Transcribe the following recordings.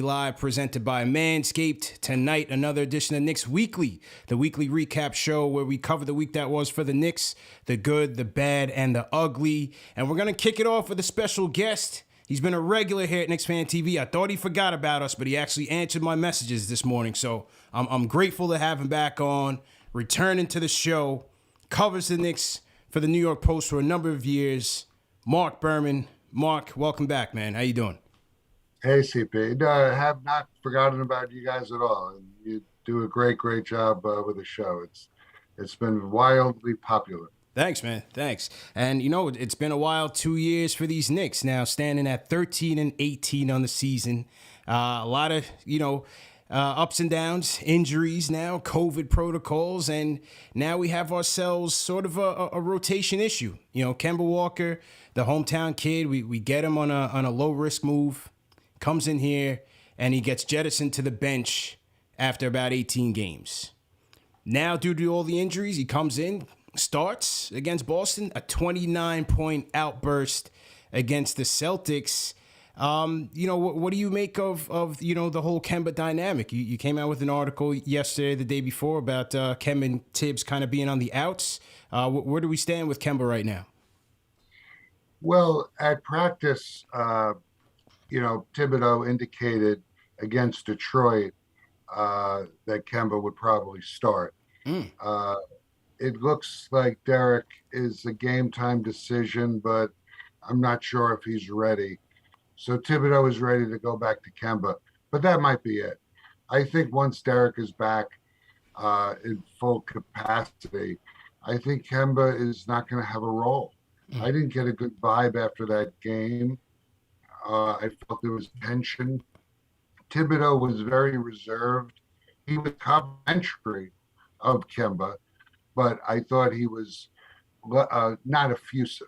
Live presented by Manscaped. Tonight, another edition of Knicks Weekly, the weekly recap show where we cover the week that was for the Knicks, the good, the bad, and the ugly. And we're going to kick it off with a special guest. He's been a regular here at KnicksFanTV. I thought he forgot about us, but he actually answered my messages this morning. So I'm grateful to have him back on, returning to the show, covers the Knicks for the New York Post for a number of years. Marc Berman. Marc, welcome back, man. How you doing? Hey, CP. No, I have not forgotten about you guys at all. And you do a great job with the show. It's been wildly popular. Thanks, man. Thanks. And, you know, it's been a while, 2 years for these Knicks now, standing at 13-18 on the season. A lot of, ups and downs, injuries now, COVID protocols, and now we have ourselves sort of a rotation issue. You know, Kemba Walker, the hometown kid, we get him on a low-risk move. Comes in here, and he gets jettisoned to the bench after about 18 games. Now, due to all the injuries, he comes in, starts against Boston, a 29-point outburst against the Celtics. What do you make of the whole Kemba dynamic? You came out with an article yesterday, the day before, about Kemba and Thibs kind of being on the outs. Where do we stand with Kemba right now? Well, at practice, Thibodeau indicated against Detroit that Kemba would probably start. It looks like Derek is a game time decision, but I'm not sure if he's ready. So Thibodeau is ready to go back to Kemba, but that might be it. I think once Derek is back in full capacity, I think Kemba is not going to have a role. I didn't get a good vibe after that game. I felt there was tension. Thibodeau was very reserved. He was complimentary of Kemba, but I thought he was not effusive.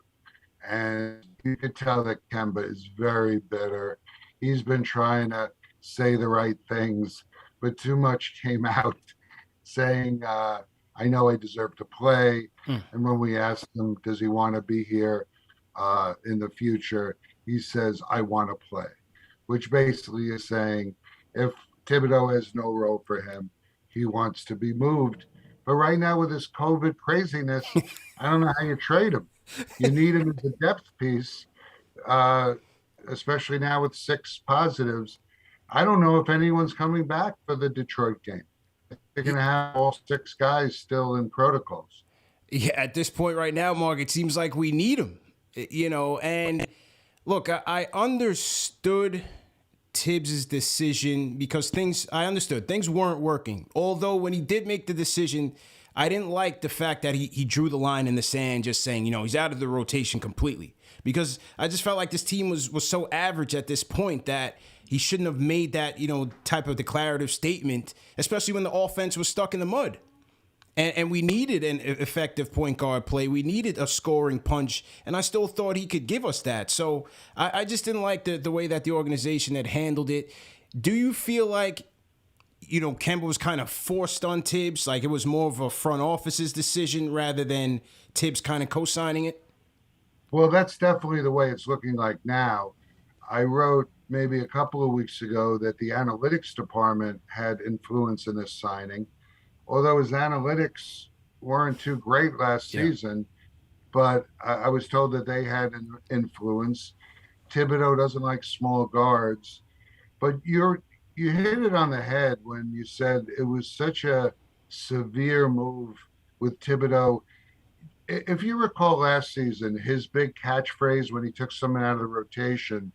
And you could tell that Kemba is very bitter. He's been trying to say the right things, but too much came out saying, I know I deserve to play. And when we asked him, does he want to be here in the future? He says, I want to play, which basically is saying if Thibodeau has no role for him, he wants to be moved. But right now with this COVID craziness, I don't know how you trade him. You need him as a depth piece, especially now with 6 positives. I don't know if anyone's coming back for the Detroit game. They're going to have all 6 guys still in protocols. Yeah, at this point right now, Marc, it seems like we need him, and look, I understood Thibs' decision because I understood things weren't working. Although when he did make the decision, I didn't like the fact that he drew the line in the sand just saying, he's out of the rotation completely. Because I just felt like this team was so average at this point that he shouldn't have made that, type of declarative statement, especially when the offense was stuck in the mud. And we needed an effective point guard play. We needed a scoring punch, and I still thought he could give us that. So I just didn't like the way that the organization had handled it. Do you feel like, Kemba was kind of forced on Thibs, like it was more of a front office's decision rather than Thibs kind of co-signing it? Well, that's definitely the way it's looking like now. I wrote maybe a couple of weeks ago that the analytics department had influence in this signing. Although his analytics weren't too great last season, but I was told that they had an influence. Thibodeau doesn't like small guards, but you hit it on the head when you said it was such a severe move with Thibodeau. If you recall last season, his big catchphrase when he took someone out of the rotation,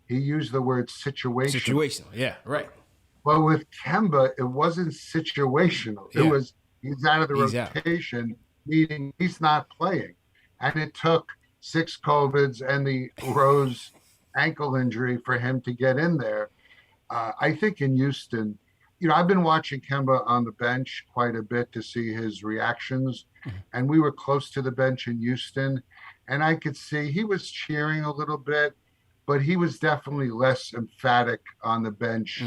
he used the word situational. Situational, yeah, right. Well, with Kemba, it wasn't situational. It was he's out of the rotation, meaning he's not playing. And it took 6 COVIDs and the Rose ankle injury for him to get in there. I think in Houston, I've been watching Kemba on the bench quite a bit to see his reactions. And we were close to the bench in Houston. And I could see he was cheering a little bit, but he was definitely less emphatic on the bench.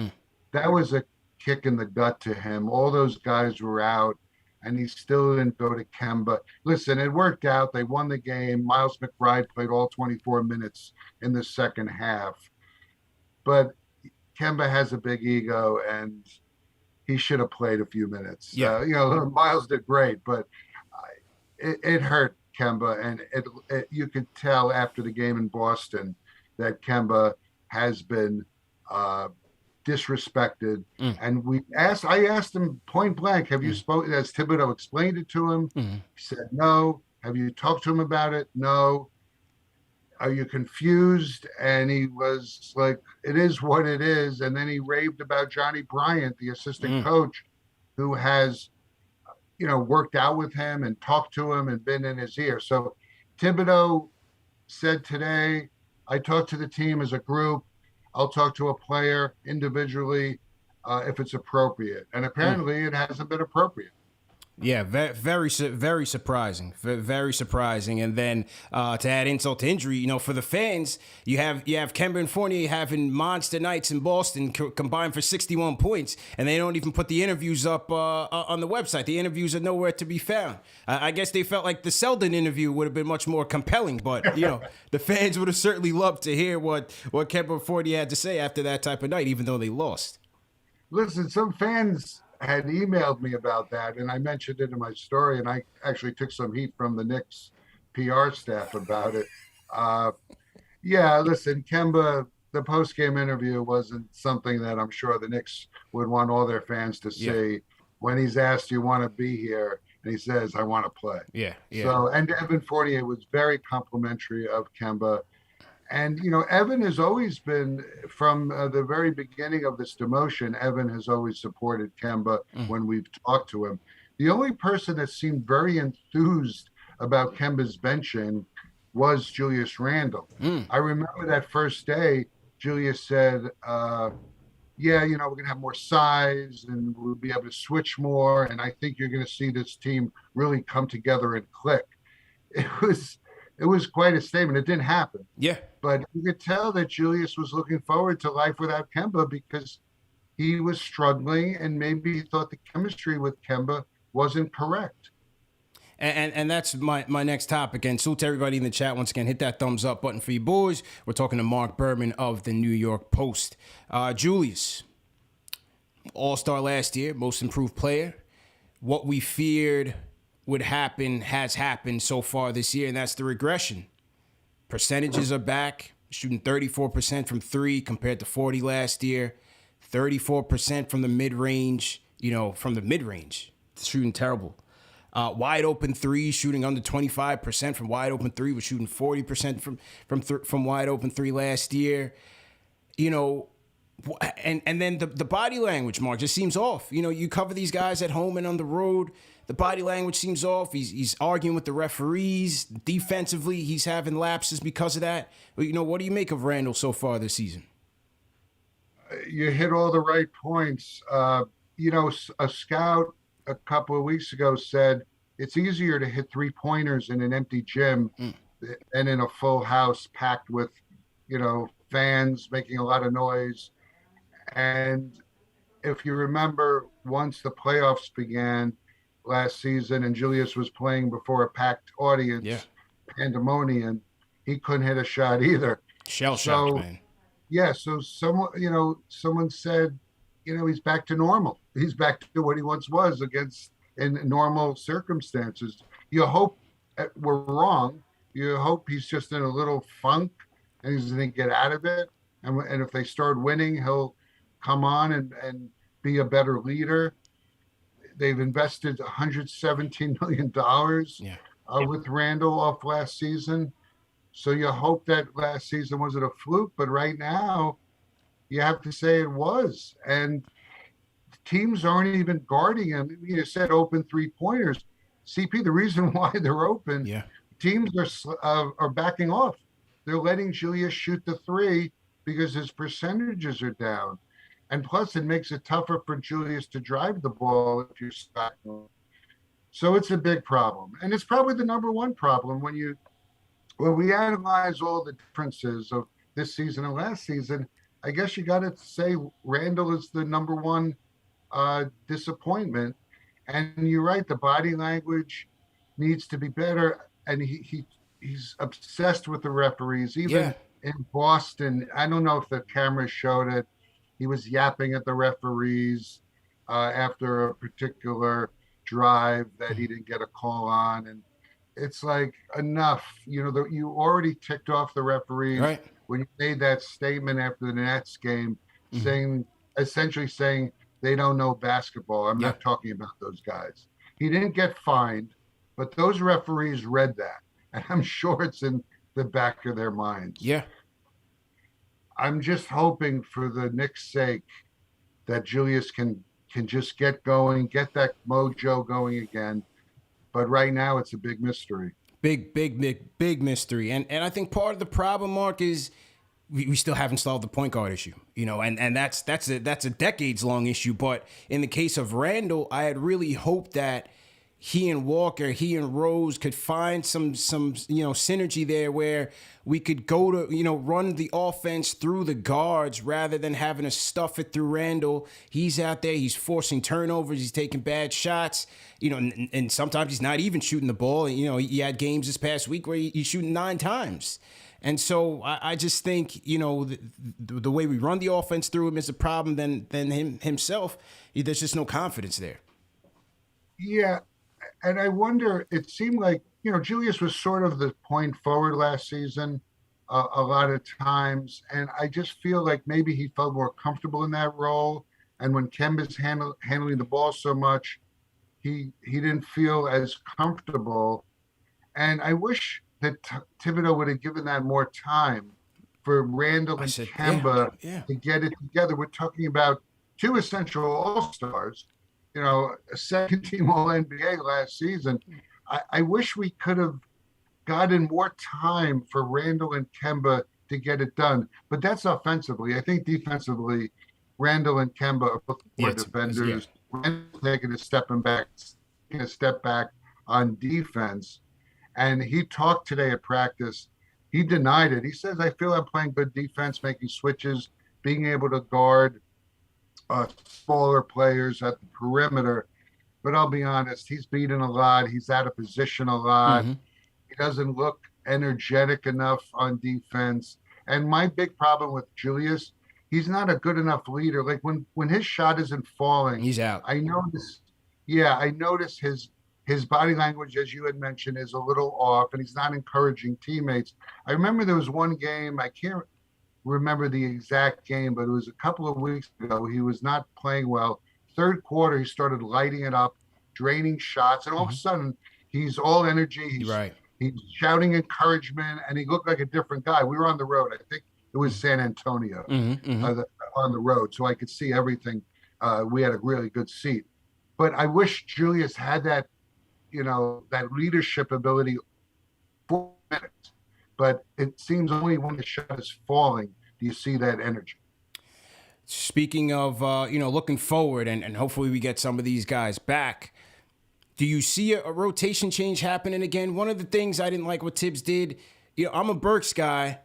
That was a kick in the gut to him. All those guys were out, and he still didn't go to Kemba. Listen, it worked out. They won the game. Miles McBride played all 24 minutes in the second half. But Kemba has a big ego, and he should have played a few minutes. Yeah. Miles did great, but it hurt Kemba, and you could tell after the game in Boston that Kemba has been disrespected. And I asked him point blank, have you spoken, as Thibodeau explained it to him? He said, no. Have you talked to him about it? No. Are you confused? And he was like, it is what it is. And then he raved about Johnny Bryant, the assistant coach, who has, worked out with him and talked to him and been in his ear. So Thibodeau said today, I talked to the team as a group. I'll talk to a player individually if it's appropriate. And apparently it hasn't been appropriate. Yeah, very surprising. Very surprising. And then to add insult to injury, for the fans, you have Kemba and Fournier having monster nights in Boston combined for 61 points, and they don't even put the interviews up on the website. The interviews are nowhere to be found. I guess they felt like the Selden interview would have been much more compelling, but the fans would have certainly loved to hear what Kemba and Fournier had to say after that type of night, even though they lost. Listen, some fans had emailed me about that, and I mentioned it in my story, and I actually took some heat from the Knicks PR staff about it. Listen, Kemba, the post-game interview wasn't something that I'm sure the Knicks would want all their fans to see. When he's asked, you want to be here? And he says, I want to play. Yeah. So, and Evan Fournier was very complimentary of Kemba. And, Evan has always been, from the very beginning of this demotion, Evan has always supported Kemba when we've talked to him. The only person that seemed very enthused about Kemba's benching was Julius Randle. I remember that first day, Julius said, we're going to have more size and we'll be able to switch more. And I think you're going to see this team really come together and click. It was quite a statement. It didn't happen. Yeah. But you could tell that Julius was looking forward to life without Kemba because he was struggling and maybe he thought the chemistry with Kemba wasn't correct. And that's my next topic. And salute to everybody in the chat. Once again, hit that thumbs up button for you boys. We're talking to Marc Berman of the New York Post. Julius, All-Star last year, most improved player. What we feared would happen has happened so far this year, and that's the regression. Percentages are back, shooting 34% from three compared to 40 last year, 34% from the mid-range, shooting terrible. Wide open three, shooting under 25% from wide open three, was shooting 40% from wide open three last year. And then the body language, Mark, just seems off. You cover these guys at home and on the road. The body language seems off. He's arguing with the referees. Defensively, he's having lapses because of that. What do you make of Randle so far this season? You hit all the right points. A scout a couple of weeks ago said it's easier to hit three-pointers in an empty gym than in a full house packed with, fans making a lot of noise. And if you remember, once the playoffs began last season and Julius was playing before a packed audience, pandemonium, he couldn't hit a shot either. Shell-shocked, man. Yeah, so someone said, he's back to normal. He's back to what he once was in normal circumstances. You hope we're wrong. You hope he's just in a little funk and he's going to get out of it. And if they start winning, he'll come on and be a better leader. They've invested $117 million with Randle off last season. So you hope that last season wasn't a fluke, but right now you have to say it was. And teams aren't even guarding him. You said open three-pointers. CP, the reason why they're open, teams are backing off. They're letting Julius shoot the three because his percentages are down. And plus, it makes it tougher for Julius to drive the ball if you're stacking. So it's a big problem. And it's probably the number one problem when we analyze all the differences of this season and last season. I guess you got to say Randle is the number one disappointment. And you're right, the body language needs to be better. And he's obsessed with the referees. Even in Boston, I don't know if the camera showed it, he was yapping at the referees after a particular drive that he didn't get a call on. And it's like, enough. You already ticked off the referees Right. when you made that statement after the Nets game, Mm-hmm. essentially saying they don't know basketball. I'm Yeah. not talking about those guys. He didn't get fined, but those referees read that, and I'm sure it's in the back of their minds. Yeah. I'm just hoping, for the Knicks' sake, that Julius can just get going, get that mojo going again. But right now, it's a big mystery. Big mystery. And I think part of the problem, Mark, is we still haven't solved the point guard issue, and that's a decades long issue. But in the case of Randle, I had really hoped that he and Walker, he and Rose could find some synergy there where we could go to, run the offense through the guards rather than having to stuff it through Randle. He's out there, he's forcing turnovers, he's taking bad shots, and sometimes he's not even shooting the ball. He had games this past week where he's shooting 9 times. And so I just think, the way we run the offense through him is a problem than himself. There's just no confidence there. Yeah. And I wonder, it seemed like, Julius was sort of the point forward last season a lot of times. And I just feel like maybe he felt more comfortable in that role. And when Kemba's handling the ball so much, he didn't feel as comfortable. And I wish that Thibodeau would have given that more time for Randle and Kemba to get it together. We're talking about 2 essential all-stars, a second-team All-NBA last season. I wish we could have gotten more time for Randle and Kemba to get it done. But that's offensively. I think defensively, Randle and Kemba are both more defenders. Randle taking a step back on defense. And he talked today at practice. He denied it. He says, I feel I'm playing good defense, making switches, being able to guard smaller players at the perimeter. But I'll be honest, he's beaten a lot. He's out of position a lot. Mm-hmm. He doesn't look energetic enough on defense. And my big problem with Julius, he's not a good enough leader. Like when his shot isn't falling, he's out. I notice his body language, as you had mentioned, is a little off, and he's not encouraging teammates. I remember there was one game, I can't remember the exact game, but it was a couple of weeks ago. He was not playing well. Third quarter, he started lighting it up, draining shots, and all of a sudden, he's all energy. He's shouting encouragement, and he looked like a different guy. We were on the road. I think it was San Antonio on the road, so I could see everything. We had a really good seat. But I wish Julius had that, that leadership ability for minutes. But it seems only when the shot is falling do you see that energy. Speaking of, looking forward, and hopefully we get some of these guys back, do you see a rotation change happening again? One of the things I didn't like what Thibs did, I'm a Burks guy,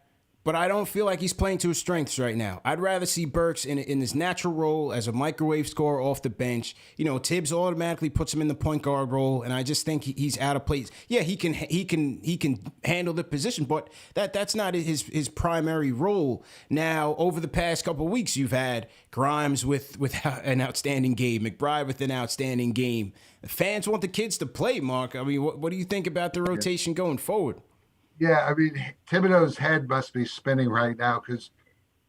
but I don't feel like he's playing to his strengths right now. I'd rather see Burks in his natural role as a microwave scorer off the bench. Thibs automatically puts him in the point guard role, and I just think he's out of place. Yeah, he can handle the position, but that's not his primary role. Now, over the past couple of weeks, you've had Grimes with an outstanding game, McBride with an outstanding game. The fans want the kids to play, Mark. I mean, what do you think about the rotation going forward? Yeah, I mean, Thibodeau's head must be spinning right now because,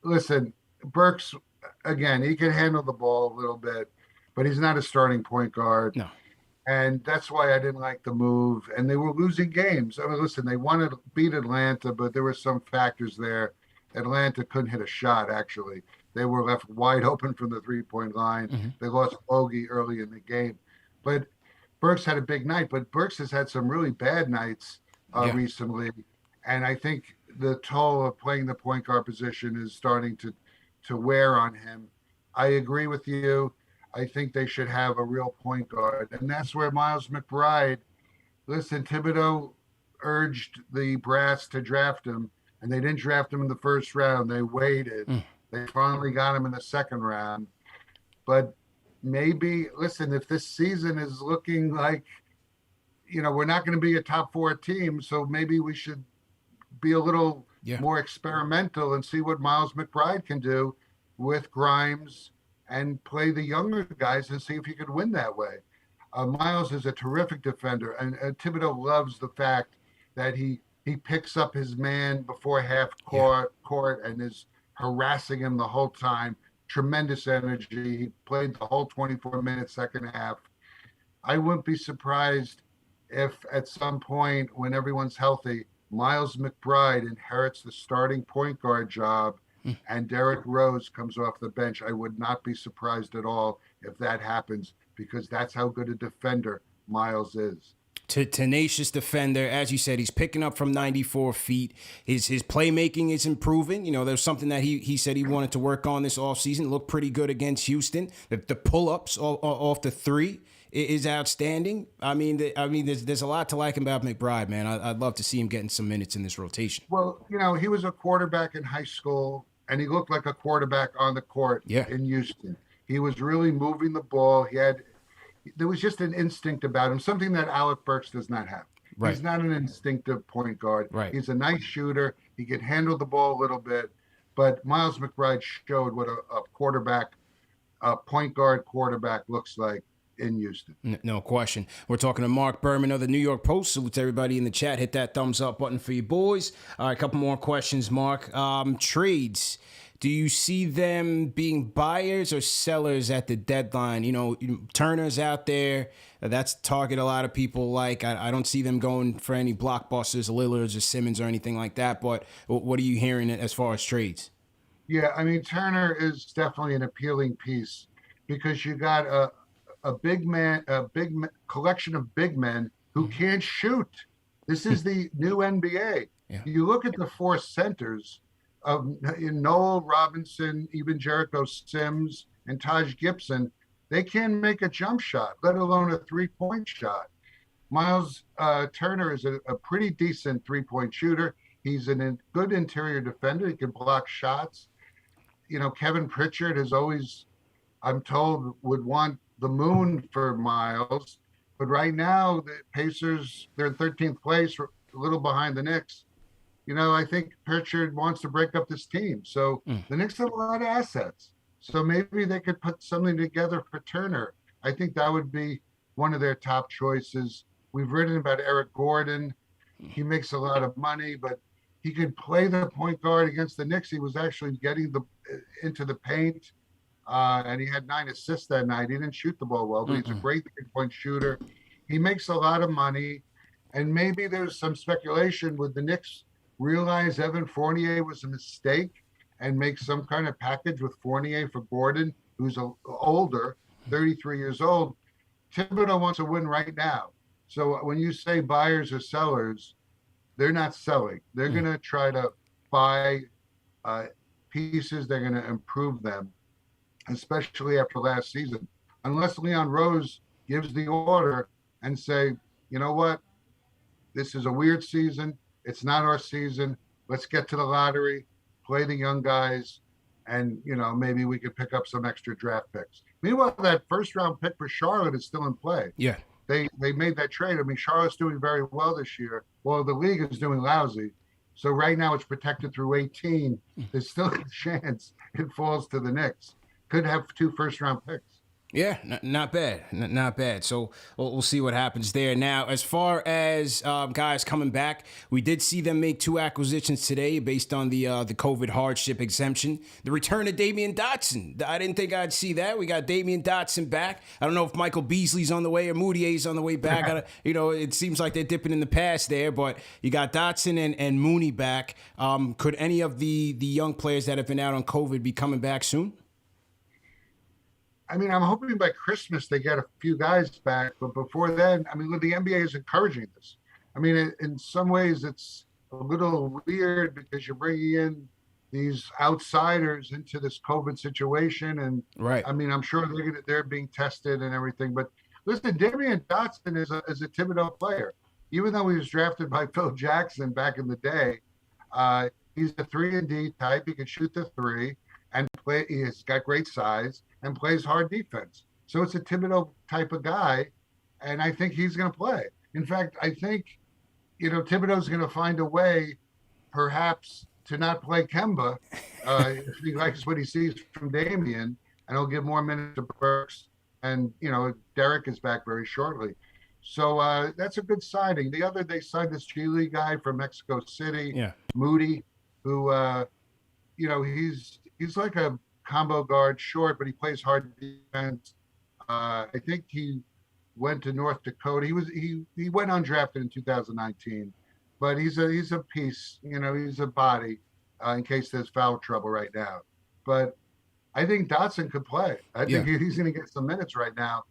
listen, Burks, again, he can handle the ball a little bit, but he's not a starting point guard. No. And that's why I didn't like the move. And they were losing games. I mean, listen, they wanted to beat Atlanta, but there were some factors there. Atlanta couldn't hit a shot, actually. They were left wide open from the three-point line. Mm-hmm. They lost Bogey early in the game. But Burks had a big night, but Burks has had some really bad nights recently. And I think the toll of playing the point guard position is starting to wear on him. I agree with you. I think they should have a real point guard. And that's where Miles McBride, listen, Thibodeau urged the brass to draft him, and they didn't draft him in the first round. They waited. They finally got him in the second round. But maybe, listen, if this season is looking like, we're not going to be a top 4 team, so maybe we should be a little more experimental and see what Miles McBride can do. with Grimes and play the younger guys and see if he could win that way. Miles is a terrific defender, and Thibodeau loves the fact that he picks up his man before half court and is harassing him the whole time. Tremendous energy. He played the whole 24-minute second half. I wouldn't be surprised if at some point when everyone's healthy, Miles McBride inherits the starting point guard job and Derrick Rose comes off the bench. I would not be surprised at all if that happens because that's how good a defender Miles is. Tenacious defender. As you said, he's picking up from 94 feet. His playmaking is improving. You know, there's something that he said he wanted to work on this offseason. Looked pretty good against Houston. The pull-ups off the three is outstanding. I mean, there's a lot to like about McBride, man. I'd love to see him getting some minutes in this rotation. Well, you know, he was a quarterback in high school, and he looked like a quarterback on the court in Houston. He was really moving the ball. There was just an instinct about him, something that Alec Burks does not have. Right. He's not an instinctive point guard. Right. He's a nice shooter. He can handle the ball a little bit. But Miles McBride showed what a point guard quarterback looks like in Houston. No question. We're talking to Marc Berman of the New York Post. Salute to everybody in the chat. Hit that thumbs up button for you boys. All right, a couple more questions, Mark. Trades. Do you see them being buyers or sellers at the deadline? You know, Turner's out there. That's a target a lot of people like. I don't see them going for any blockbusters, Lillards or Simmons or anything like that. But what are you hearing as far as trades? Yeah, I mean, Turner is definitely an appealing piece because you got a big collection of big men who can't shoot. This is the new NBA. Yeah. You look at the four centers of Noel Robinson, even Jericho Sims, and Taj Gibson. They can't make a jump shot, let alone a three-point shot. Miles Turner is a pretty decent three-point shooter. He's a good interior defender. He can block shots. You know, Kevin Pritchard has always, I'm told, would want the moon for Miles. But right now, the Pacers, they're in 13th place, a little behind the Knicks. You know, I think Pritchard wants to break up this team. So the Knicks have a lot of assets. So maybe they could put something together for Turner. I think that would be one of their top choices. We've written about Eric Gordon. He makes a lot of money, but he could play the point guard against the Knicks. He was actually getting into the paint, and he had 9 assists that night. He didn't shoot the ball well, but he's a great three-point shooter. He makes a lot of money, and maybe there's some speculation with the Knicks realize Evan Fournier was a mistake and make some kind of package with Fournier for Gordon, who's older, 33 years old. Thibodeau wants to win right now. So when you say buyers or sellers, they're not selling. They're going to try to buy pieces. They're going to improve them, especially after last season. Unless Leon Rose gives the order and say, you know what, this is a weird season. It's not our season. Let's get to the lottery, play the young guys, and, you know, maybe we could pick up some extra draft picks. Meanwhile, that first-round pick for Charlotte is still in play. Yeah. They made that trade. I mean, Charlotte's doing very well this year. Well, the league is doing lousy. So right now it's protected through 18. There's still a chance it falls to the Knicks. Could have 2 first-round picks. Yeah, not bad. Not bad. So we'll see what happens there. Now, as far as guys coming back, we did see them make 2 acquisitions today based on the COVID hardship exemption. The return of Damian Dotson. I didn't think I'd see that. We got Damian Dotson back. I don't know if Michael Beasley's on the way or Moutier's on the way back. You know, it seems like they're dipping in the past there, but you got Dotson and Mooney back. Could any of the young players that have been out on COVID be coming back soon? I mean, I'm hoping by Christmas they get a few guys back, but before then, I mean, the NBA is encouraging this. I mean, in some ways, it's a little weird because you're bringing in these outsiders into this COVID situation, and right. I mean, I'm sure they're being tested and everything. But listen, Damian Dotson is a Thibodeau player, even though he was drafted by Phil Jackson back in the day. He's a 3-and-D type. He can shoot the 3 and play. He's got great size and plays hard defense. So it's a Thibodeau type of guy, and I think he's going to play. In fact, I think, you know, Thibodeau's going to find a way, perhaps to not play Kemba if he likes what he sees from Damian, and he'll give more minutes to Burks. And, Derek is back very shortly. So that's a good signing. The other, they signed this G League guy from Mexico City, Moody, who, he's like a combo guard, short, but he plays hard defense. I think he went to North Dakota. He went undrafted in 2019, but he's a piece. He's a body in case there's foul trouble right now. But I think Dotson could play. I think he's going to get some minutes right now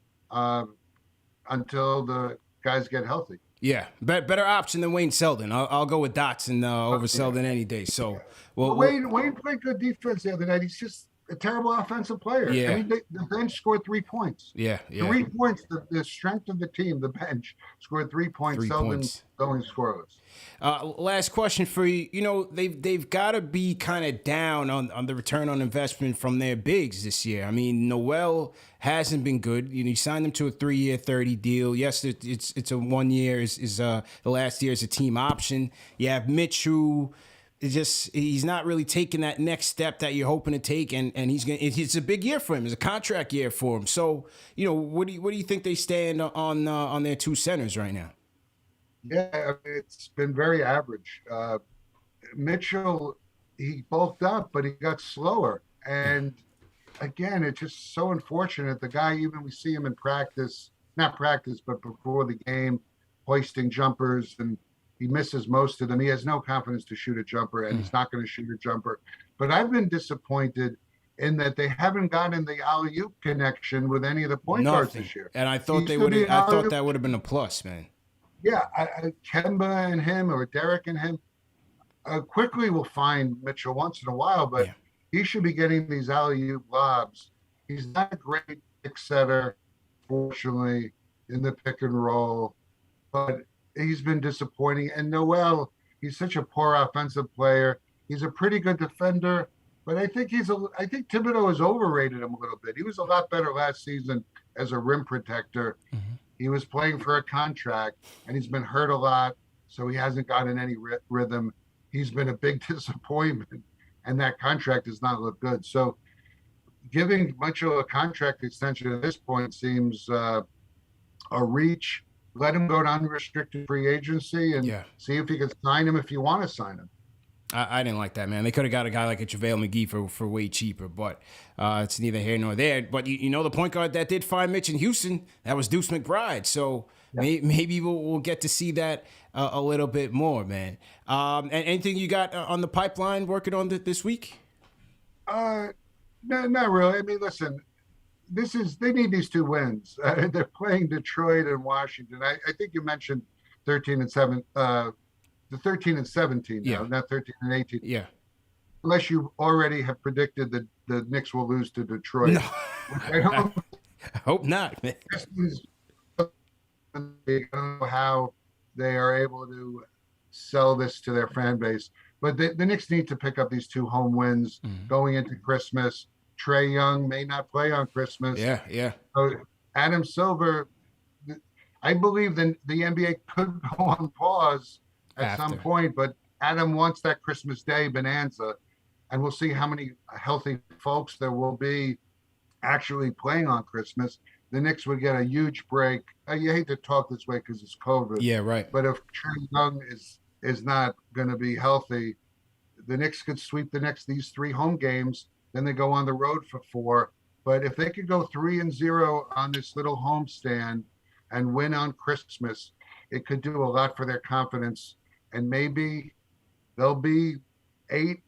until the guys get healthy. Yeah, better option than Wayne Selden. I'll go with Dotson over Selden any day. So, Wayne played good defense the other night. He's just a terrible offensive player. Yeah. I mean, the bench scored 3 points. Yeah. 3 points. The strength of the team, the bench, scored 3 points. Selden going scoreless. Last question for you. They've got to be kind of down on the return on investment from their bigs this year. I mean, Noel hasn't been good. You signed him to a 3-year, 30 deal. Yes, it's a 1 year is the last year is a team option. You have Mitch, who he's not really taking that next step that you're hoping to take, and it's a big year for him. It's a contract year for him. So what do you think they stand on their two centers right now? Yeah, it's been very average. Mitchell, he bulked up, but he got slower. And again, it's just so unfortunate. The guy, even we see him in practice, not practice, but before the game, hoisting jumpers, and he misses most of them. He has no confidence to shoot a jumper, and he's not going to shoot a jumper. But I've been disappointed in that they haven't gotten the alley-oop connection with any of the point guards this year. And I thought they would. I thought that would have been a plus, man. Yeah, Kemba and him, or Derek and him, quickly will find Mitchell once in a while, but he should be getting these alley-oop lobs. He's not a great pick setter, fortunately, in the pick and roll, but he's been disappointing. And Noel, he's such a poor offensive player. He's a pretty good defender, but I think Thibodeau has overrated him a little bit. He was a lot better last season as a rim protector. Mm-hmm. He was playing for a contract, and he's been hurt a lot, so he hasn't gotten any rhythm. He's been a big disappointment, and that contract does not look good. So giving Mitchell a contract extension at this point seems a reach. Let him go to unrestricted free agency and see if he can sign him if you want to sign him. I didn't like that, man. They could have got a guy like a JaVale McGee for way cheaper, but it's neither here nor there. But the point guard that did find Mitch in Houston, that was Deuce McBride. So maybe we'll get to see that a little bit more, man. And anything you got on the pipeline working on this week? No, not really. I mean, listen, they need these 2 wins. They're playing Detroit and Washington. I think you mentioned 13-7. The 13 and 17 now, not 13 and 18. Yeah. Unless you already have predicted that the Knicks will lose to Detroit. No. I hope not, man. I don't know how they are able to sell this to their fan base. But the Knicks need to pick up these 2 home wins going into Christmas. Trae Young may not play on Christmas. Yeah. So Adam Silver, I believe the NBA could go on pause at some point, but Adam wants that Christmas Day bonanza, and we'll see how many healthy folks there will be actually playing on Christmas. The Knicks would get a huge break. You hate to talk this way because it's COVID. Yeah, right. But if Trae Young is not going to be healthy, the Knicks could sweep these 3 home games. Then they go on the road for 4. But if they could go 3-0 on this little homestand and win on Christmas, it could do a lot for their confidence. And maybe they'll be 8,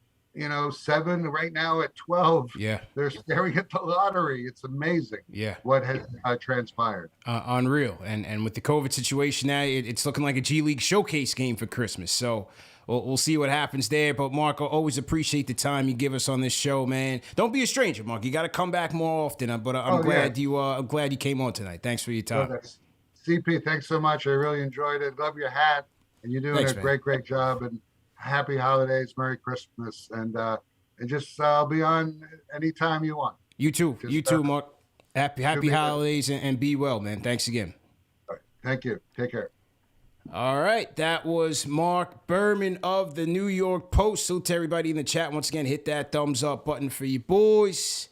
7 right now at 12. Yeah. They're staring at the lottery. It's amazing. Yeah. What has transpired. Unreal. And with the COVID situation now, it's looking like a G League showcase game for Christmas. So we'll see what happens there. But Marc, I always appreciate the time you give us on this show, man. Don't be a stranger, Marc. You got to come back more often. But I'm glad you came on tonight. Thanks for your time. CP, thanks so much. I really enjoyed it. Love your hat. And you're doing a great job, and happy holidays, Merry Christmas, and just I'll be on anytime you want. You too, Marc. Happy holidays, and be well, man. Thanks again. All right. Thank you. Take care. All right, that was Marc Berman of the New York Post. Salute to everybody in the chat. Once again, hit that thumbs up button for you boys.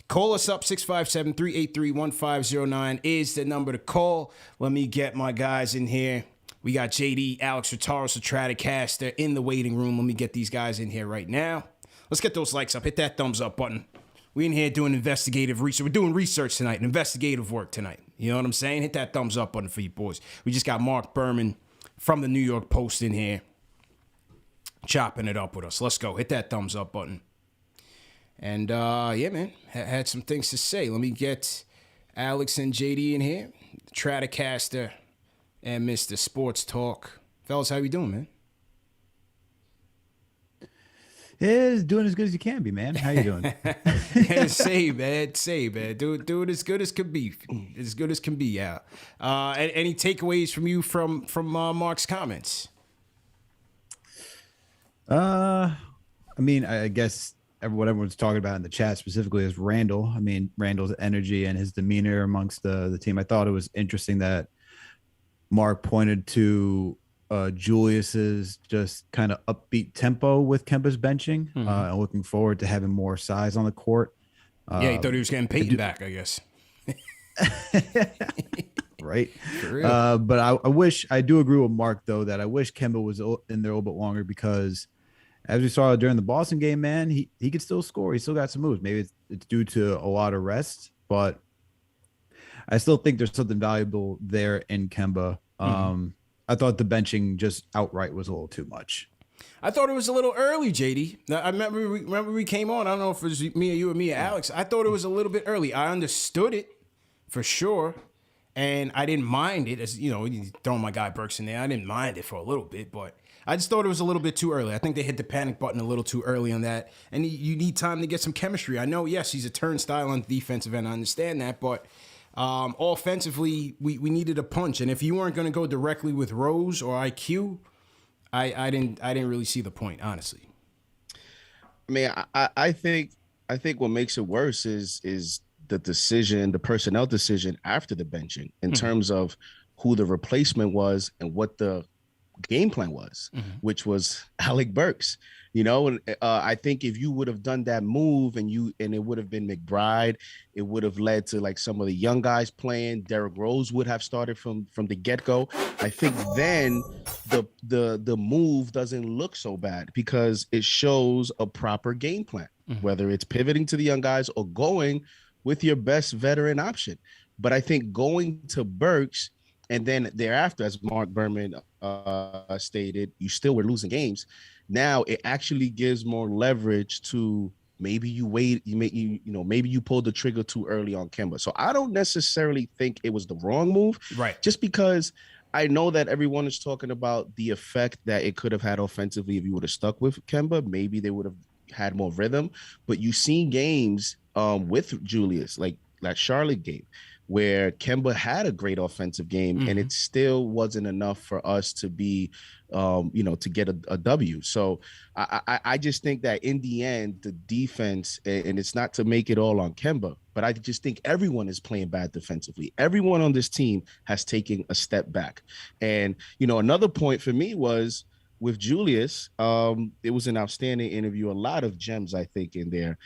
Call us up, 657-383-1509 is the number to call. Let me get my guys in here. We got JD, Alex Trataros, the Tratacaster in the waiting room. Let me get these guys in here right now. Let's get those likes up. Hit that thumbs up button. We in here doing investigative research. We're doing research tonight, investigative work tonight. You know what I'm saying? Hit that thumbs up button for you boys. We just got Marc Berman from the New York Post in here chopping it up with us. Let's go. Hit that thumbs up button. And, yeah, man, had some things to say. Let me get Alex and JD in here, Tratacaster and Mr. Sports Talk. Fellas, how you doing, man? It's doing as good as you can be, man. How you doing? Say, man. Do it as good as can be. As good as can be, yeah. Any takeaways from you from Mark's comments? I mean, I guess what everyone's talking about in the chat specifically is Randle. I mean, Randle's energy and his demeanor amongst the team. I thought it was interesting that Mark pointed to Julius's just kind of upbeat tempo with Kemba's benching, and looking forward to having more size on the court. Yeah, he thought he was getting Peyton back, I guess. Right. But I do agree with Mark, though, that I wish Kemba was in there a little bit longer because as we saw during the Boston game, man, he could still score. He still got some moves. Maybe it's due to a lot of rest, but I still think there's something valuable there in Kemba. I thought the benching just outright was a little too much. I thought it was a little early, JD. I remember we came on. I don't know if it was me or you or me or Alex. I thought it was a little bit early. I understood it for sure, and I didn't mind it. As you know, throwing my guy Burks in there, I didn't mind it for a little bit, but I just thought it was a little bit too early. I think they hit the panic button a little too early on that, and you need time to get some chemistry. I know, yes, he's a turnstile on the defensive end. I understand that, but offensively, we needed a punch, and if you weren't going to go directly with Rose or IQ, I didn't really see the point, honestly. I mean, I think what makes it worse is the decision, the personnel decision after the benching in terms of who the replacement was and what the game plan was, which was Alec Burks. You know, and I think if you would have done that move and it would have been McBride, it would have led to like some of the young guys playing. Derrick Rose would have started from the get-go. I think then the move doesn't look so bad because it shows a proper game plan, whether it's pivoting to the young guys or going with your best veteran option. But I think going to Burks and then thereafter, as Marc Berman stated, you still were losing games. Now it actually gives more leverage to maybe you wait, maybe you pulled the trigger too early on Kemba. So I don't necessarily think it was the wrong move, right? Just because I know that everyone is talking about the effect that it could have had offensively if you would have stuck with Kemba. Maybe they would have had more rhythm. But you've seen games with Julius, like that Charlotte game, where Kemba had a great offensive game and it still wasn't enough for us to be, to get a W. So I just think that in the end, the defense, and it's not to make it all on Kemba, but I just think everyone is playing bad defensively. Everyone on this team has taken a step back. And, another point for me was with Julius, it was an outstanding interview, a lot of gems, I think, in there.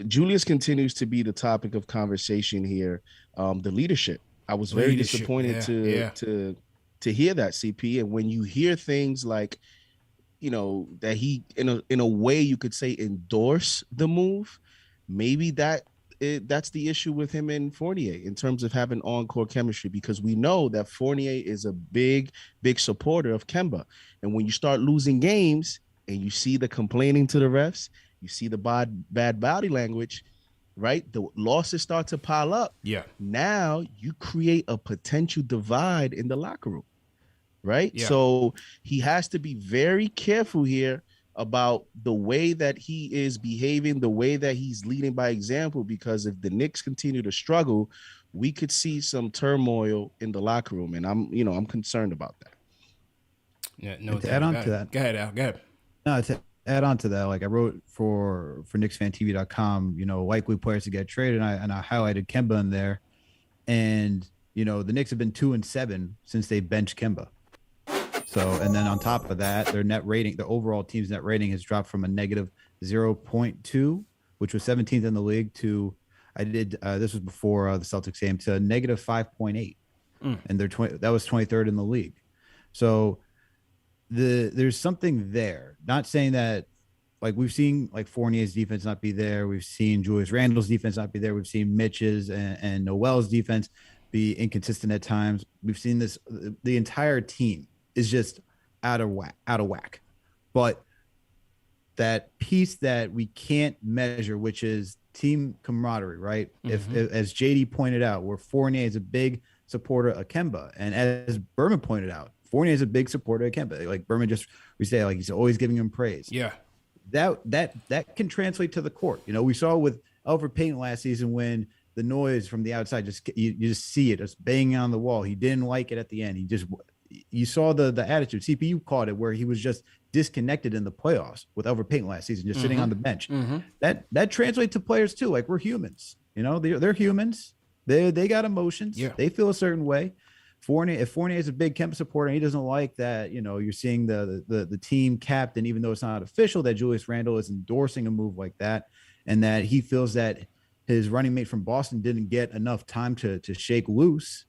Julius continues to be the topic of conversation here. The leadership. I was very disappointed to hear that, CP. And when you hear things like, that he in a way you could say endorse the move, maybe that's the issue with him and Fournier in terms of having on-court chemistry, because we know that Fournier is a big supporter of Kemba. And when you start losing games and you see the complaining to the refs, you see the bad body language, right? The losses start to pile up. Yeah. Now you create a potential divide in the locker room, right? Yeah. So he has to be very careful here about the way that he is behaving, the way that he's leading by example, because if the Knicks continue to struggle, we could see some turmoil in the locker room. And I'm concerned about that. Yeah, no. To add on to that. Go ahead, Al. Go ahead. No, to add on to that, like I wrote for KnicksFanTV.com, likely players to get traded, and I highlighted Kemba in there. And, the Knicks have been 2-7 since they benched Kemba. So, and then on top of that, their net rating, the overall team's net rating has dropped from a negative 0.2, which was 17th in the league, to this was before the Celtics game, to negative 5.8, and that was 23rd in the league. So there's something there. Not saying that, like, we've seen like Fournier's defense not be there. We've seen Julius Randle's defense not be there. We've seen Mitch's and Noel's defense be inconsistent at times. We've seen this. The entire team is just out of whack. But that piece that we can't measure, which is team camaraderie, right? If as JD pointed out, where Fournier is a big supporter of Kemba, and as Berman pointed out, Fournier is a big supporter of Kemba. Like Berman we say, like, he's always giving him praise. Yeah. That can translate to the court. You know, we saw with Elfrid Payton last season when the noise from the outside you just see it just banging on the wall. He didn't like it at the end. You saw the attitude. CPU caught it where he was just disconnected in the playoffs with Elfrid Payton last season, just sitting on the bench. That translates to players too. Like, we're humans. You know, they're humans. They got emotions. Yeah. They feel a certain way. If Fournier is a big Kemba supporter and he doesn't like that, you know, you're seeing the team captain, even though it's not official, that Julius Randle is endorsing a move like that, and that he feels that his running mate from Boston didn't get enough time to shake loose.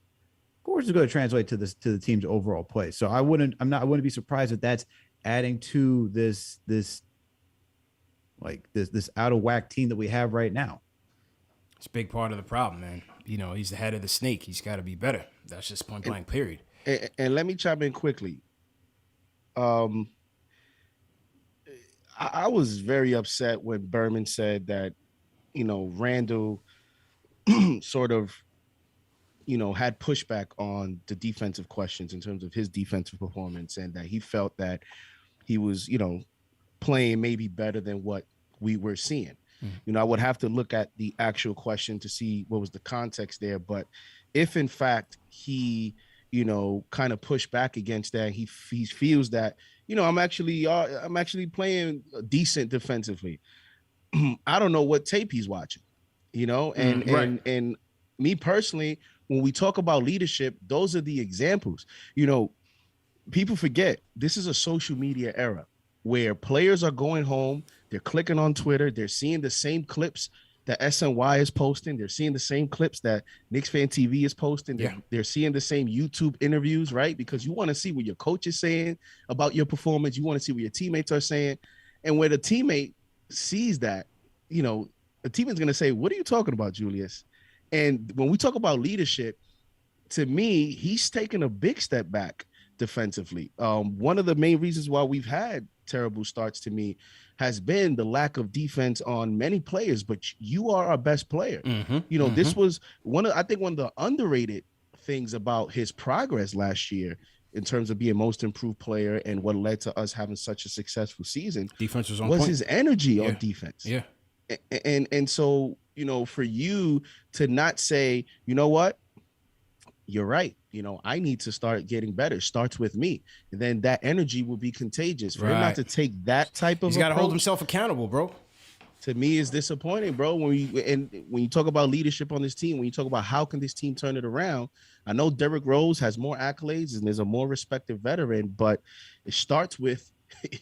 Of course, it's going to translate to the team's overall play. So I wouldn't be surprised if that's adding to this out of whack team that we have right now. It's a big part of the problem, man. You know, he's the head of the snake. He's got to be better. That's just point blank, period. And let me chime in quickly. I was very upset when Berman said that, you know, Randle sort of, you know, had pushback on the defensive questions in terms of his defensive performance, and that he felt that he was, you know, playing maybe better than what we were seeing. You know, I would have to look at the actual question to see what was the context there. But if in fact he, you know, kind of pushed back against that, he feels that, you know, I'm actually playing decent defensively. I don't know what tape he's watching, you know, and me personally, when we talk about leadership, those are the examples. You know, people forget this is a social media era where players are going home, they're clicking on Twitter, they're seeing the same clips that SNY is posting, they're seeing the same clips that KnicksFanTV is posting, they're seeing the same YouTube interviews, right? Because you want to see what your coach is saying about your performance, you want to see what your teammates are saying, and when a teammate sees that, you know, a teammate's going to say, what are you talking about, Julius? And when we talk about leadership, to me, he's taken a big step back defensively. One of the main reasons why we've had terrible starts, to me, has been the lack of defense on many players, but you are our best player. You know, this was one of the underrated things about his progress last year in terms of being most improved player, and what led to us having such a successful season. Defense was on point. point. His energy on defense. Yeah. And so, you know, for you to not say, you know what, you're right, you know, I need to start getting better, starts with me, and then that energy will be contagious. For him not to take that type of He's got to hold himself accountable, bro. To me, is disappointing, bro. When you talk about leadership on this team, when you talk about how can this team turn it around, I know Derrick Rose has more accolades and is a more respected veteran, but it starts with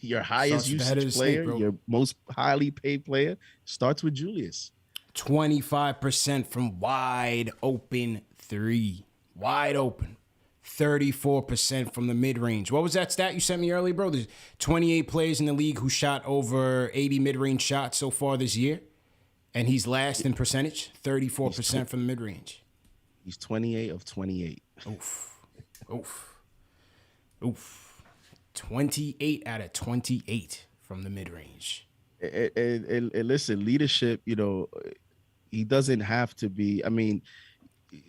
your highest usage player, your most highly paid player. Starts with Julius. 25% from wide open three. Wide open. 34% from the mid-range. What was that stat you sent me earlier, bro? There's 28 players in the league who shot over 80 mid-range shots so far this year, and he's last in percentage, 34% from the mid-range. He's 28 of 28. Oof. 28 out of 28 from the mid-range. And listen, leadership, you know, he doesn't have to be, I mean,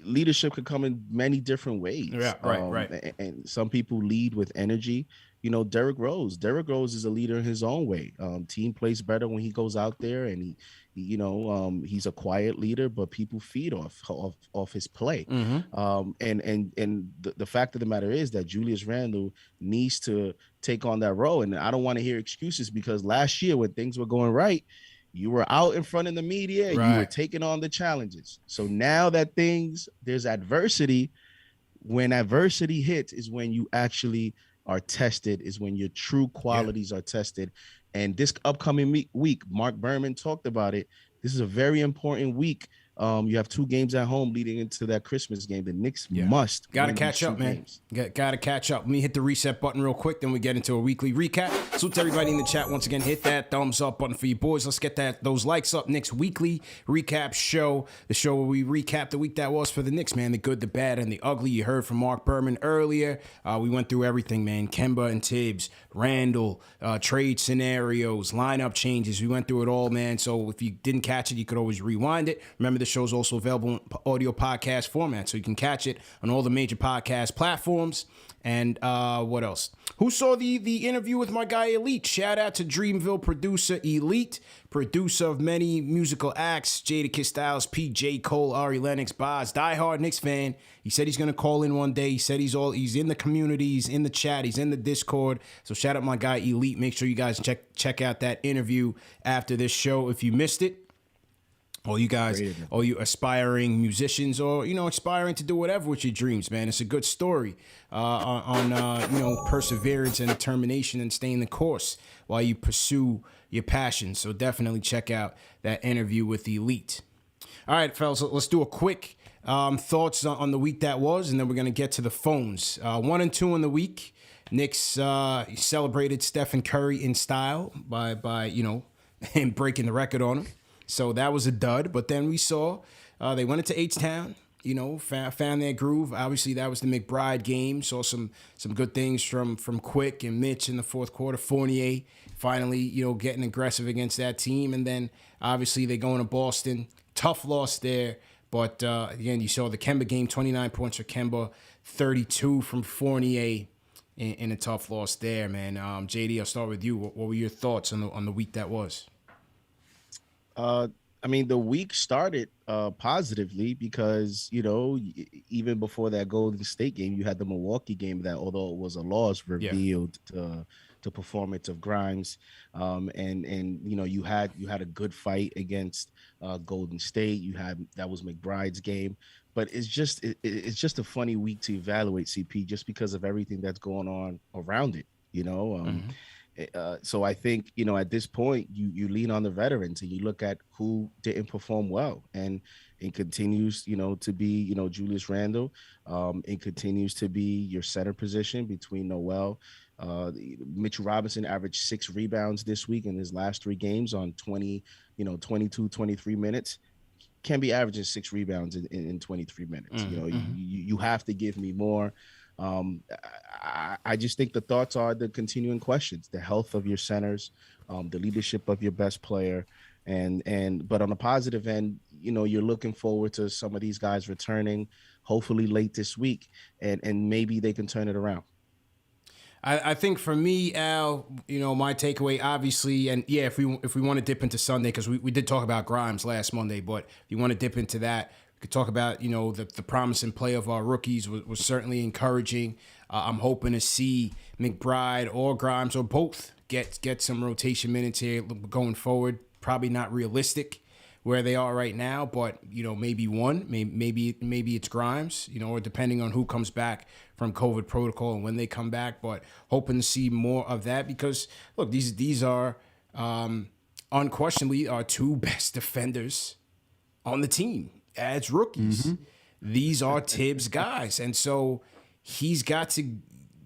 leadership could come in many different ways. Yeah, right. And some people lead with energy. You know, Derrick Rose is a leader in his own way. Team plays better when he goes out there, and he you know, he's a quiet leader, but people feed off his play. And the fact of the matter is that Julius Randle needs to take on that role. And I don't want to hear excuses, because last year when things were going right, you were out in front of the media, and you were taking on the challenges. So now that there's adversity, when adversity hits is when you actually are tested, is when your true qualities are tested. And this upcoming week, Marc Berman talked about it. This is a very important week. You have 2 games at home leading into that Christmas game. The Knicks must gotta catch up, man. Gotta catch up. Let me hit the reset button real quick, then we get into a weekly recap. Salute to everybody in the chat. Once again, hit that thumbs up button for you boys. Let's get those likes up. Knicks Weekly recap show, the show where we recap the week that was for the Knicks, man. The good, the bad, and the ugly. You heard from Marc Berman earlier. We went through everything, man. Kemba and Thibs, Randle, trade scenarios, lineup changes. We went through it all, man. So if you didn't catch it, you could always rewind it. Remember, the show's also available in audio podcast format, so you can catch it on all the major podcast platforms. And what else? Who saw the interview with my guy Elite? Shout out to Dreamville producer Elite, producer of many musical acts, Jadakiss Styles, P. J. Cole, Ari Lennox, Boz, diehard Knicks fan. He said he's gonna call in one day. He said he's in the community, he's in the chat, he's in the Discord. So shout out my guy Elite. Make sure you guys check out that interview after this show if you missed it. All you guys, all you aspiring musicians, or aspiring to do whatever with your dreams, man. It's a good story on perseverance and determination and staying the course while you pursue your passion. So definitely check out that interview with the Elite. All right, fellas, let's do a quick thoughts on the week that was, and then we're gonna get to the phones. 1 and 2 in the week. Knicks celebrated Stephen Curry in style by him breaking the record on him. So that was a dud. But then we saw they went into H-Town, found their groove. Obviously, that was the McBride game. Saw some good things from Quick and Mitch in the fourth quarter. Fournier finally, getting aggressive against that team. And then, obviously, they go into Boston. Tough loss there. But, again, you saw the Kemba game, 29 points for Kemba, 32 from Fournier in a tough loss there, man. JD, I'll start with you. What were your thoughts on the week that was? The week started positively because, even before that Golden State game, you had the Milwaukee game that, although it was a loss, revealed the performance of Grimes. You had a good fight against Golden State. That was McBride's game. But it's just a funny week to evaluate, CP, just because of everything that's going on around it, So I think, at this point, you lean on the veterans and you look at who didn't perform well. And it continues, to be, Julius Randle. It continues to be your center position between Noel. Mitchell Robinson averaged 6 rebounds this week in his last 3 games on 22, 23 minutes. Can be averaging 6 rebounds in 23 minutes. You have to give me more. I just think the thoughts are the continuing questions: the health of your centers, the leadership of your best player, but on the positive end, you're looking forward to some of these guys returning, hopefully late this week, and maybe they can turn it around. I think for me, Al, my takeaway, obviously, and yeah, if we want to dip into Sunday, because we did talk about Grimes last Monday, but if you want to dip into that, we could talk about, the promising play of our rookies was certainly encouraging. I'm hoping to see McBride or Grimes or both get some rotation minutes here going forward. Probably not realistic where they are right now, but maybe one, maybe it's Grimes, or depending on who comes back from COVID protocol and when they come back. But hoping to see more of that because look, these are unquestionably our 2 best defenders on the team as rookies. These are Thibs guys, and so he's got to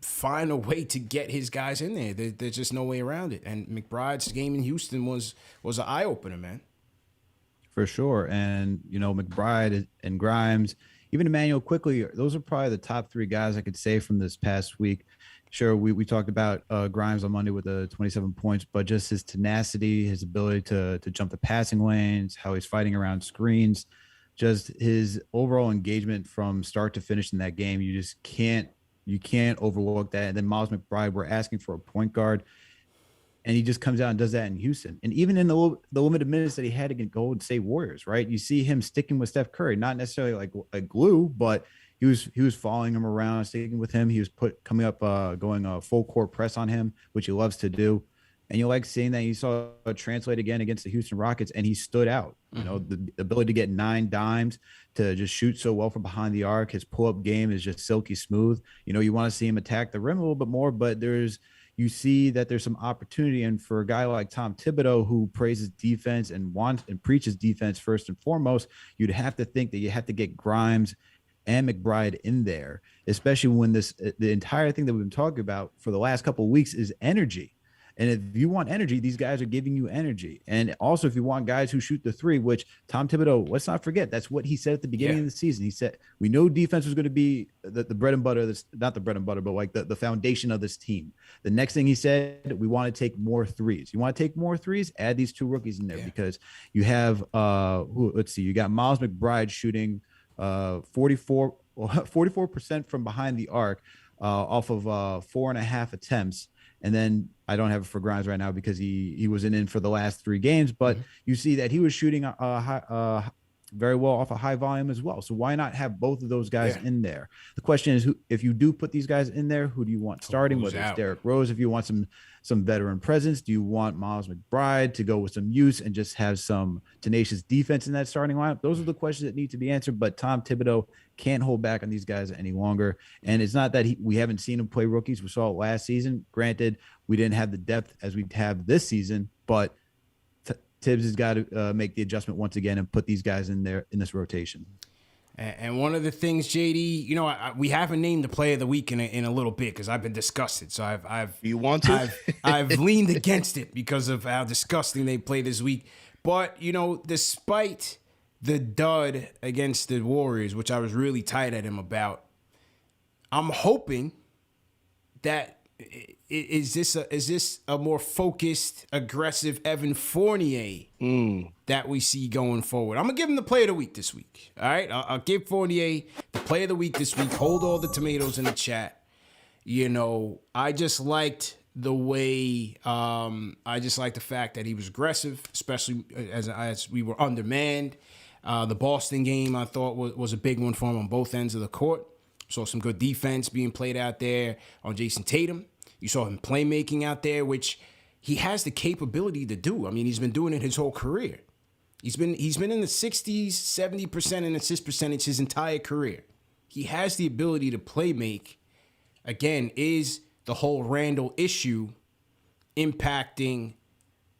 find a way to get his guys in there. There's just no way around it. And McBride's game in Houston was an eye opener, man. For sure. And, McBride and Grimes, even Emmanuel Quickly, those are probably the top 3 guys I could say from this past week. Sure, we talked about Grimes on Monday with the 27 points, but just his tenacity, his ability to jump the passing lanes, how he's fighting around screens, just his overall engagement from start to finish in that game. You just can't overlook that. And then Miles McBride, we're asking for a point guard. And he just comes out and does that in Houston. And even in the limited minutes that he had against Golden State Warriors, right? You see him sticking with Steph Curry, not necessarily like a glue, but he was following him around, sticking with him. He was coming up, going a full court press on him, which he loves to do. And you like seeing that. You saw it translate again against the Houston Rockets, and he stood out. You know, the ability to get 9 dimes, to just shoot so well from behind the arc. His pull-up game is just silky smooth. You know, you want to see him attack the rim a little bit more, but you see that there's some opportunity. And for a guy like Tom Thibodeau, who praises defense and wants and preaches defense first and foremost, you'd have to think that you have to get Grimes and McBride in there, especially when the entire thing that we've been talking about for the last couple of weeks is energy. And if you want energy, these guys are giving you energy. And also, if you want guys who shoot the 3, which Tom Thibodeau, let's not forget, that's what he said at the beginning of the season. He said, we know defense was going to be the bread and butter, not the bread and butter, but like the foundation of this team. The next thing he said, we want to take more 3s. You want to take more 3s? Add these 2 rookies in there because you have, let's see, you got Miles McBride shooting 44% from behind the arc off of 4.5 attempts. And then I don't have it for Grimes right now because he wasn't in for the last 3 games, but you see that he was shooting very well off a high volume as well. So why not have both of those guys in there? The question is, if you do put these guys in there, who do you want starting? Whether it's Derrick Rose, if you want some veteran presence, do you want Miles McBride to go with some use and just have some tenacious defense in that starting lineup? Those are the questions that need to be answered. But Tom Thibodeau can't hold back on these guys any longer. And it's not that we haven't seen him play rookies. We saw it last season. Granted, we didn't have the depth as we have this season, but Tibbs has got to make the adjustment once again and put these guys in there in this rotation. And one of the things, JD, you know, we haven't named the player of the week in a little bit because I've been disgusted. So I've leaned against it because of how disgusting they played this week. But, you know, despite the dud against the Warriors, which I was really tight at him about, I'm hoping that is this a more focused, aggressive Evan Fournier that we see going forward? I'm gonna give him the player of the week this week. All right, I'll give Fournier the player of the week this week. Hold all the tomatoes in the chat. You know, I just liked the way I just liked the fact that he was aggressive, especially as we were undermanned. The Boston game I thought was a big one for him on both ends of the court. Saw some good defense being played out there on Jason Tatum. You saw him playmaking out there, which he has the capability to do. I mean, he's been doing it his whole career. He's been in the 60s, 70% in assist percentage his entire career. He has the ability to play make. Again, is the whole Randle issue impacting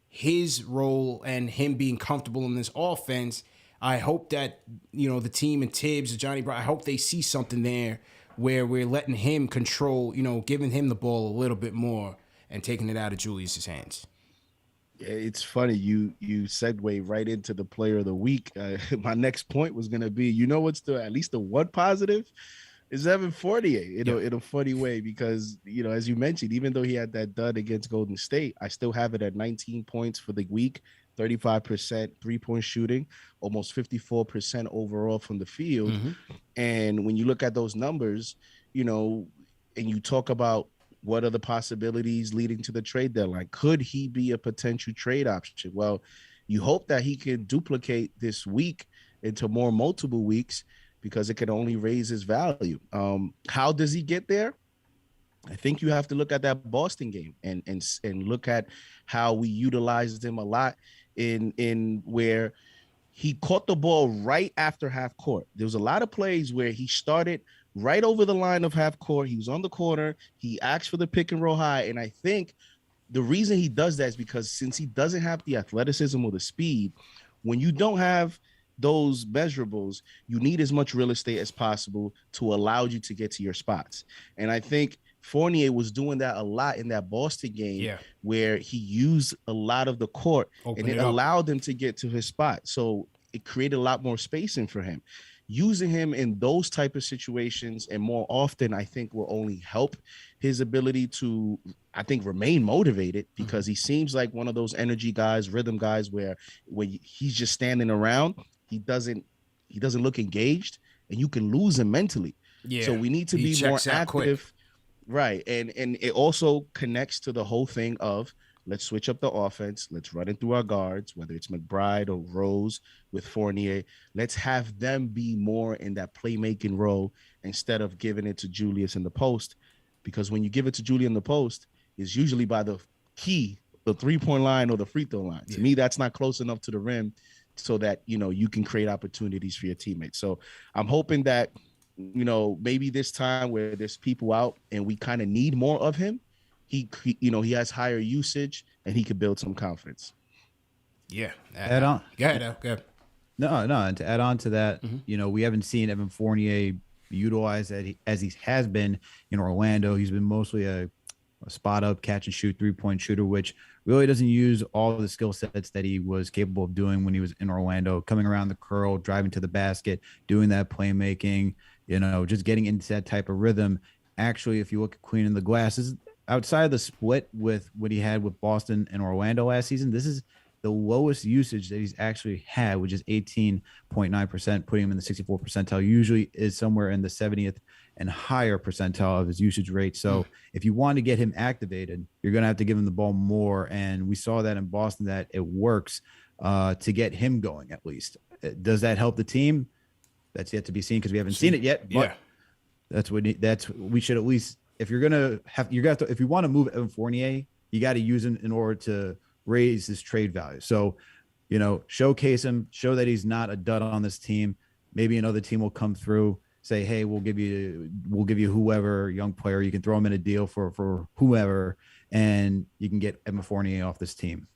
his role and him being comfortable in this offense? I hope that, you know, the team and Tibbs, Johnny Brown, I hope they see something there where we're letting him control, you know, giving him the ball a little bit more and taking it out of Julius's hands. Yeah, it's funny. You segue right into the player of the week. My next point was going to be, you know, what's at least the one positive is Evan Fournier in a funny way, because, you know, as you mentioned, even though he had that dud against Golden State, I still have it at 19 points for the week, 35% 3-point shooting, almost 54% overall from the field. And when you look at those numbers, you know, and you talk about what are the possibilities leading to the trade deadline, could he be a potential trade option? Well, you hope that he can duplicate this week into multiple weeks, because it can only raise his value. How does he get there? I think you have to look at that Boston game and look at how we utilized him a lot in where he caught the ball right after half court. There was a lot of plays where he started right over the line of half court. He was on the corner. He asked for the pick and roll high. And I think the reason he does that is because since he doesn't have the athleticism or the speed, when you don't have those measurables, you need as much real estate as possible to allow you to get to your spots. And I think Fournier was doing that a lot in that Boston game, where he used a lot of the court and it allowed him to get to his spot. So it created a lot more spacing for him. Using him in those type of situations and more often, I think, will only help his ability to, I think, remain motivated, because he seems like one of those energy guys, rhythm guys, where when he's just standing around, he doesn't look engaged, and you can lose him mentally. So we need to be more active. Quick. Right. And it also connects to the whole thing of, let's switch up the offense. Let's run it through our guards, whether it's McBride or Rose with Fournier. Let's have them be more in that playmaking role instead of giving it to Julius in the post. Because when you give it to Julius in the post, it's usually by the key the 3-point line or the free throw line. To me, that's not close enough to the rim so that, you can create opportunities for your teammates. So I'm hoping that, maybe this time where there's people out and we kind of need more of him, he has higher usage and he could build some confidence. Yeah. Add on. Go ahead. No. And to add on to that, we haven't seen Evan Fournier utilized as he has been in Orlando. He's been mostly a spot up, catch and shoot 3-point shooter, which really doesn't use all of the skill sets that he was capable of doing when he was in Orlando, coming around the curl, driving to the basket, doing that playmaking, just getting into that type of rhythm. Actually, if you look at Queen in the Glass, this is outside of the split with what he had with Boston and Orlando last season. This is the lowest usage that he's actually had, which is 18.9%, putting him in the 64th percentile. Usually is somewhere in the 70th and higher percentile of his usage rate. So if you want to get him activated, you're going to have to give him the ball more. And we saw that in Boston, that it works to get him going at least. Does that help the team? That's yet to be seen because we haven't seen it yet. But we should at least, if you're going to have, if you want to move Evan Fournier, you got to use him in order to raise his trade value. So, showcase him, show that he's not a dud on this team. Maybe another team will come through, say, hey, we'll give you whoever young player. You can throw him in a deal for whoever, and you can get Evan Fournier off this team.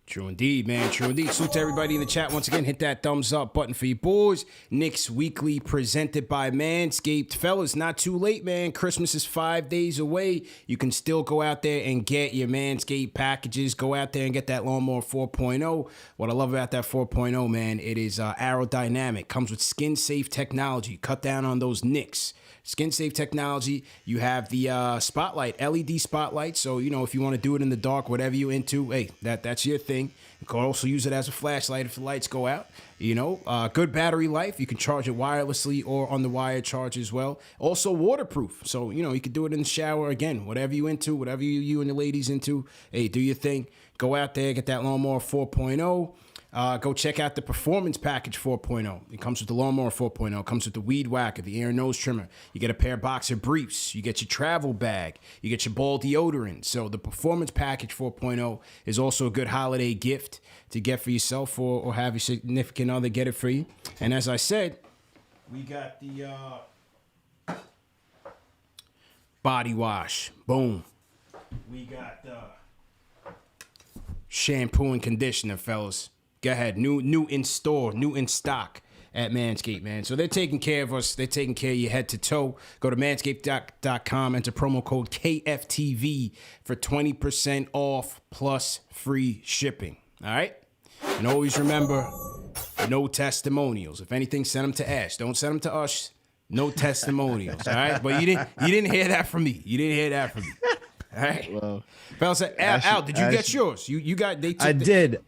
True indeed, man. True indeed. Salute to everybody in the chat. Once again, hit that thumbs up button for you boys. Knicks Weekly presented by Manscaped. Fellas, not too late, man. Christmas is 5 days away. You can still go out there and get your Manscaped packages. Go out there and get that Lawnmower 4.0. What I love about that 4.0, man, it is aerodynamic. Comes with skin-safe technology. Cut down on those nicks. Skin-safe technology. You have the spotlight, LED spotlight. So, if you want to do it in the dark, whatever you're into, hey, that's your thing. You can also use it as a flashlight if the lights go out. Good battery life. You can charge it wirelessly or on the wire charge as well. Also waterproof. So, you can do it in the shower. Again, whatever you into, whatever you and the ladies into, hey, do your thing. Go out there, get that Lawnmower 4.0. Go check out the Performance Package 4.0. It comes with the Lawnmower 4.0. It comes with the Weed Whacker, the ear and nose trimmer. You get a pair of boxer briefs. You get your travel bag. You get your ball deodorant. So the Performance Package 4.0 is also a good holiday gift to get for yourself or have your significant other get it for you. And as I said, we got the body wash. Boom. We got the shampoo and conditioner, fellas. Go ahead. New in store, new in stock at Manscaped, man. So they're taking care of us. They're taking care of you head to toe. Go to manscaped.com, enter promo code KFTV for 20% off plus free shipping. All right? And always remember, no testimonials. If anything, send them to Ash. Don't send them to us. No testimonials. All right? But you didn't hear that from me. You didn't hear that from me. All right. Well, fellas, Al, did you get yours? You got. I did.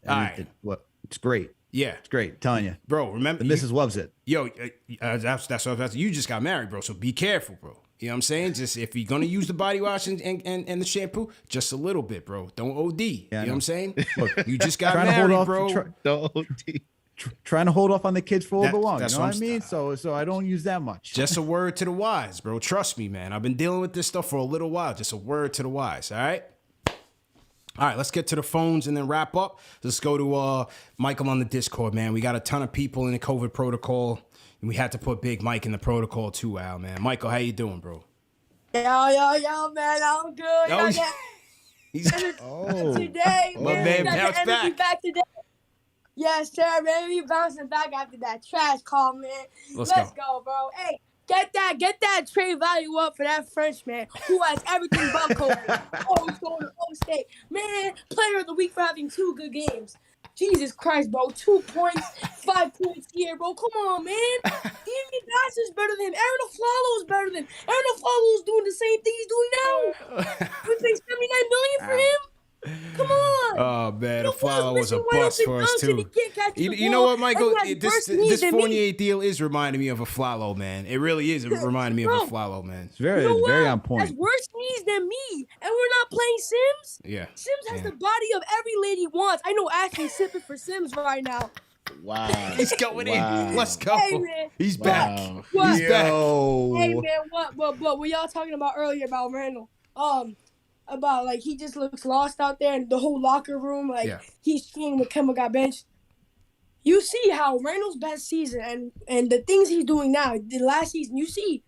All right. It's great. Yeah, it's great. I'm telling you, bro. Remember, the missus loves it. Yo, that's what I was. You just got married, bro. So be careful, bro. You know what I'm saying? Just if you're gonna use the body wash and the shampoo, just a little bit, bro. Don't OD. You know what I'm saying? Look, you just got married, bro. Don't OD. Trying to hold off on the kids for a little bit longer. You know what I mean? So I don't use that much. Just a word to the wise, bro. Trust me, man. I've been dealing with this stuff for a little while. Just a word to the wise. All right. All right, let's get to the phones and then wrap up. Let's go to Michael on the Discord, man. We got a ton of people in the COVID protocol, and we had to put Big Mike in the protocol too, Al, man. Michael, how you doing, bro? Yo, man, I'm good. Today, man, bounce back today. Yes, sir, man. We bouncing back after that trash call, man. Let's go, bro. Hey, get that trade value up for that Frenchman who has everything but COVID. Oh, he's going to O-State. Man, player of the week for having 2 good games. Jesus Christ, bro. 2 points, 5 points here, bro. Come on, man. Damian Bassett is better than him. Aaron Aflalo is better than him. Aaron Aflalo is doing the same thing he's doing now. We paid $79 million for him. Come on. Oh, man. The Aflalo was a bust for us, too. You know what, Michael? This Fournier deal is reminding me of a Aflalo, man. It really is reminding me of a Aflalo, man. It's very on point. Has worse knees than me, and we're not playing Sims? Yeah. Sims has the body of every lady wants. I know Ashley's sipping for Sims right now. Wow. He's going in. Let's go. Hey, man. He's back. What? He's back. Hey, man, what y'all talking about earlier about Randle? about like he just looks lost out there in the whole locker room. Like he's seeing when Kemba got benched. You see how Randle's best season and the things he's doing now, the last season, you see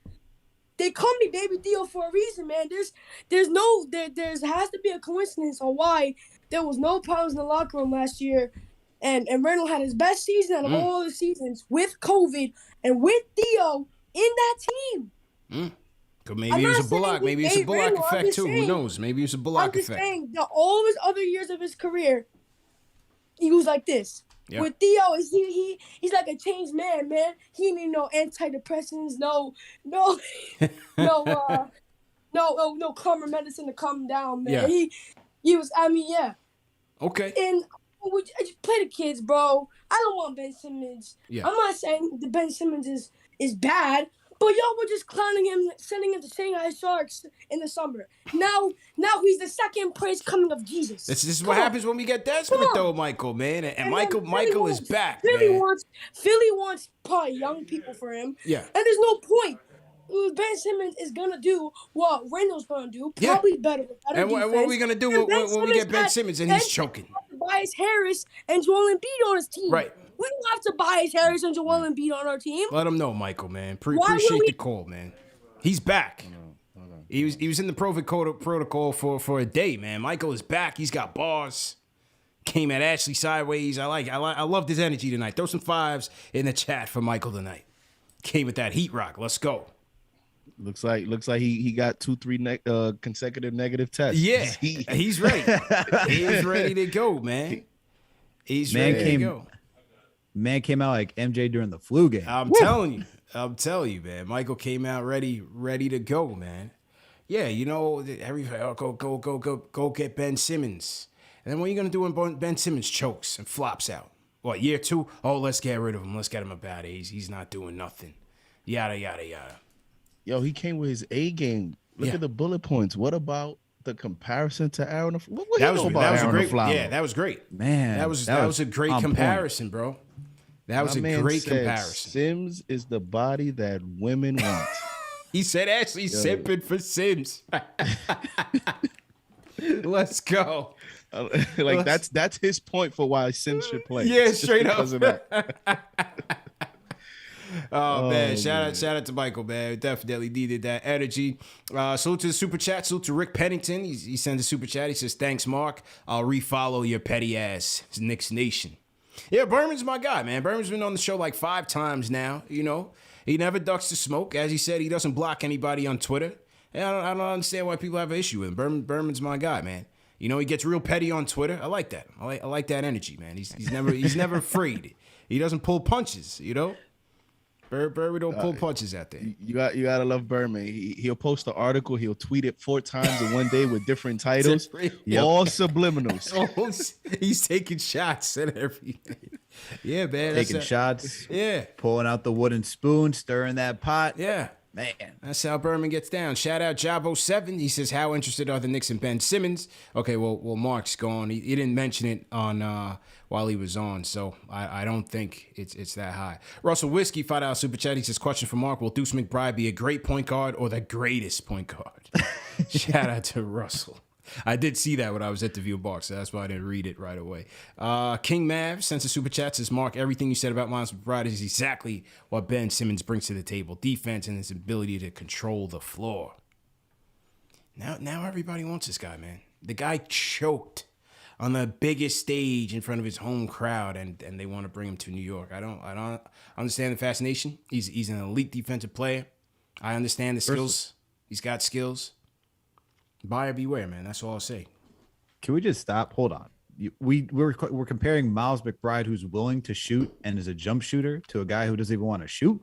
they call me Baby Theo for a reason, man. There has to be a coincidence on why there was no problems in the locker room last year. And Randle had his best season out of all the seasons with COVID and with Theo in that team. Maybe it was a Bullock. Maybe it's a Bullock effect too. Who knows? Maybe it's a Bullock effect. I'm just saying that all of his other years of his career, he was like this. Yeah. With Theo, he's like a changed man. He need no antidepressants, no calmer medicine to calm him down, man. Yeah. He was. I mean, yeah. Okay. And I just play the kids, bro. I don't want Ben Simmons. Yeah. I'm not saying the Ben Simmons is bad, but y'all were just clowning him, sending him to Shanghai Sharks in the summer. Now he's the second praise coming of Jesus. This is what happens when we get desperate, though, Michael, man. And Michael is back. Philly wants probably young people for him. Yeah. And there's no point. Ben Simmons is gonna do what Randle's gonna do, probably better. And what are we gonna do when we get Ben Simmons and he's choking? Tobias Harris and Joel Embiid on his team. Right. We don't have Tobias Harris and Joel Embiid on our team. Let him know, Michael, man. Appreciate the call, man. He's back. He was in the protocol for a day, man. Michael is back. He's got bars. Came at Ashley sideways. I loved his energy tonight. Throw some fives in the chat for Michael tonight. Came with that heat rock. Let's go. Looks like he got 2-3 consecutive negative tests. Yeah, he's ready. He's ready to go, man. He's ready to go. Man came out like MJ during the flu game. I'm telling you, man. Michael came out ready to go, man. Yeah, you know, everybody go get Ben Simmons. And then what are you gonna do when Ben Simmons chokes and flops out? What, year 2? Oh, let's get rid of him. Let's get him a bad age. He's not doing nothing. Yada yada yada. Yo, he came with his A game. Look at the bullet points. What about the comparison to Aaron? That was great. Man, that was a great comparison, bro. That was a great comparison. Sims is the body that women want. He said Ashley simping for Sims. Let's go. That's his point for why Sims should play. Yeah, straight up. Of that. Oh man, shout out to Michael, man. Definitely needed that energy. Salute to the super chat. Salute to Rick Pennington. He sends a super chat. He says, "Thanks, Mark. I'll refollow your petty ass, Knicks Nation." Yeah, Berman's my guy, man. Berman's been on the show like 5 times now. You know, he never ducks the smoke. As he said, he doesn't block anybody on Twitter. And I don't understand why people have an issue with him. Berman's my guy, man. You know, he gets real petty on Twitter. I like that. I like that energy, man. He's never afraid. He doesn't pull punches. You know. Berman don't pull punches out there. You gotta love Berman. He'll post an article. He'll tweet it 4 times in one day with different titles. All subliminals. He's taking shots and everything. Yeah, man. Taking shots. Yeah. Pulling out the wooden spoon, stirring that pot. Yeah. Man. That's how Berman gets down. Shout out Jabo7. He says, how interested are the Knicks in Ben Simmons? Okay, well Mark's gone. He didn't mention it on while he was on, so I don't think it's that high. Russell Whiskey, $5 super chat. He says, question for Mark, will Deuce McBride be a great point guard or the greatest point guard? Shout out to Russell. I did see that when I was at the View Box, so that's why I didn't read it right away. King Mav sends a super chat, says, Mark, everything you said about Miles McBride is exactly what Ben Simmons brings to the table. Defense and his ability to control the floor. Now everybody wants this guy, man. The guy choked on the biggest stage in front of his home crowd, and they want to bring him to New York. I don't understand the fascination. He's an elite defensive player. I understand the skills. He's got skills. Buyer beware, man. That's all I'll say. Can we just stop? Hold on. We're comparing Miles McBride, who's willing to shoot and is a jump shooter, to a guy who doesn't even want to shoot.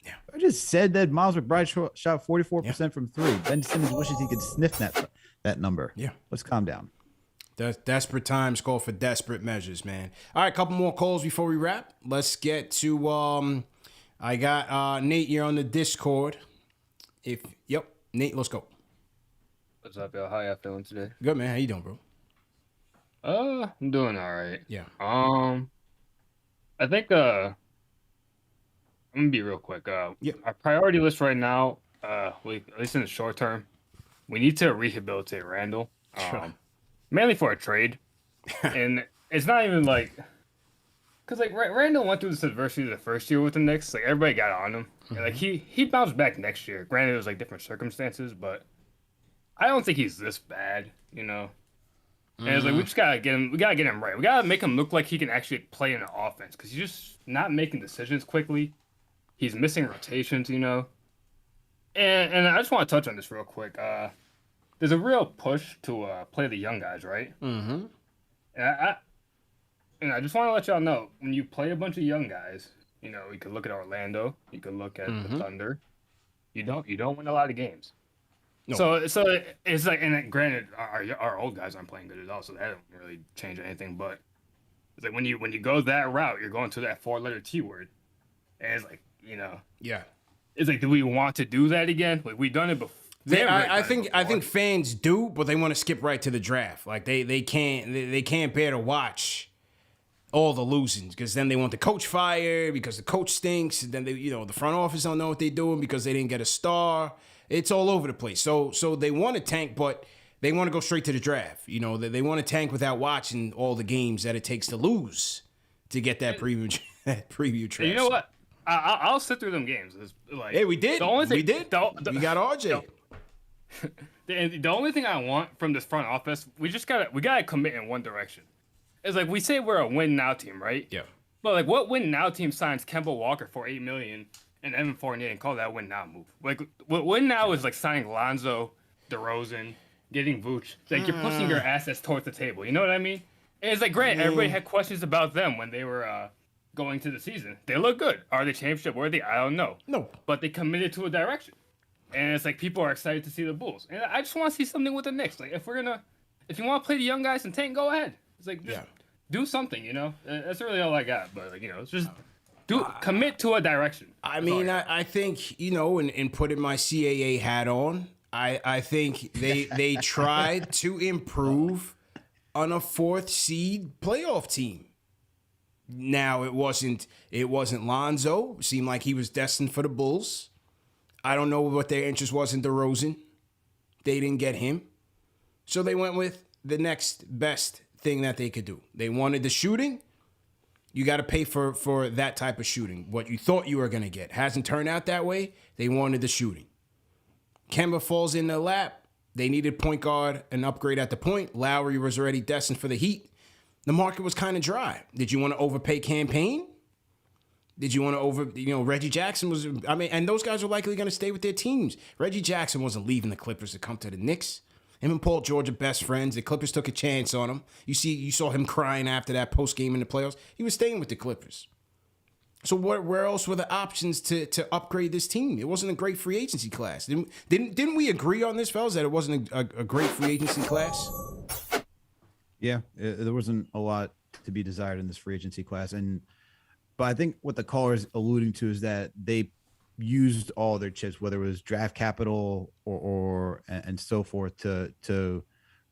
Yeah. I just said that Miles McBride shot 44% from 3. Ben Simmons wishes he could sniff that number. Yeah. Let's calm down. Desperate times call for desperate measures, man. All right, a couple more calls before we wrap. Let's get to I got Nate here on the Discord. Nate, let's go. What's up, y'all? How y'all feeling today? Good, man. How you doing, bro? I'm doing all right. Yeah. I think I'm gonna be real quick. Our priority list right now, at least in the short term, we need to rehabilitate Randle, mainly for a trade. And it's not even like, because like Randle went through this adversity the first year with the Knicks. Like everybody got on him, and like he bounced back next year. Granted, it was like different circumstances, but I don't think he's this bad, you know. And it's like we just gotta get him. We gotta get him right. We gotta make him look like he can actually play in an offense, because he's just not making decisions quickly. He's missing rotations, you know. And I just want to touch on this real quick. There's a real push to play the young guys, right? Mm-hmm. And I just want to let y'all know, when you play a bunch of young guys, you know, you could look at Orlando, you could look at the Thunder. You don't win a lot of games. No. So it's like, and granted, our old guys aren't playing good at all, so that doesn't really change anything. But it's like when you go that route, you're going to that 4-letter T word, and it's like, you know, yeah, it's like, do we want to do that again? Like, we've done it before. I think fans do, but they want to skip right to the draft. Like they can't bear to watch all the losing, because then they want the coach fired because the coach stinks. And then the front office don't know what they're doing because they didn't get a star. It's all over the place. So they want to tank, but they want to go straight to the draft. You know, they want to tank without watching all the games that it takes to lose to get that preview draft. You know what? I'll sit through them games. It's like, hey, we did. We did. We got RJ. The only thing I want from this front office, we gotta commit in one direction. It's like, we say we're a win now team, right? Yeah. But like, what win now team signs Kemba Walker for $8 million and Evan Fournier and call that win now move? Like, what win now is like signing Lonzo, DeRozan, getting Vooch. It's like, you're pushing your assets towards the table. You know what I mean? And it's like, great. Everybody had questions about them when they were going to the season. They look good. Are they championship worthy? I don't know. No. But they committed to a direction. And it's like, people are excited to see the Bulls. And I just want to see something with the Knicks. Like, if you want to play the young guys and tank, go ahead. It's like, do something, you know? That's really all I got. But, like, you know, it's just commit to a direction. I mean, I think, you know, and putting my CAA hat on, I think they tried to improve on a 4th seed playoff team. Now, it wasn't Lonzo. It seemed like he was destined for the Bulls. I don't know what their interest was in DeRozan. They didn't get him. So they went with the next best thing that they could do. They wanted the shooting. You got to pay for that type of shooting. What you thought you were going to get. Hasn't turned out that way. They wanted the shooting. Kemba falls in their lap. They needed point guard, an upgrade at the point. Lowry was already destined for the Heat. The market was kind of dry. Did you want to overpay Campaign? Did you want to Reggie Jackson was, and those guys were likely going to stay with their teams. Reggie Jackson wasn't leaving the Clippers to come to the Knicks. Him and Paul George are best friends. The Clippers took a chance on him. You saw him crying after that post game in the playoffs. He was staying with the Clippers. So where else were the options to upgrade this team? It wasn't a great free agency class. Didn't we agree on this, fellas, that it wasn't a great free agency class? Yeah, there wasn't a lot to be desired in this free agency class. But I think what the caller is alluding to is that they used all their chips, whether it was draft capital or and so forth, to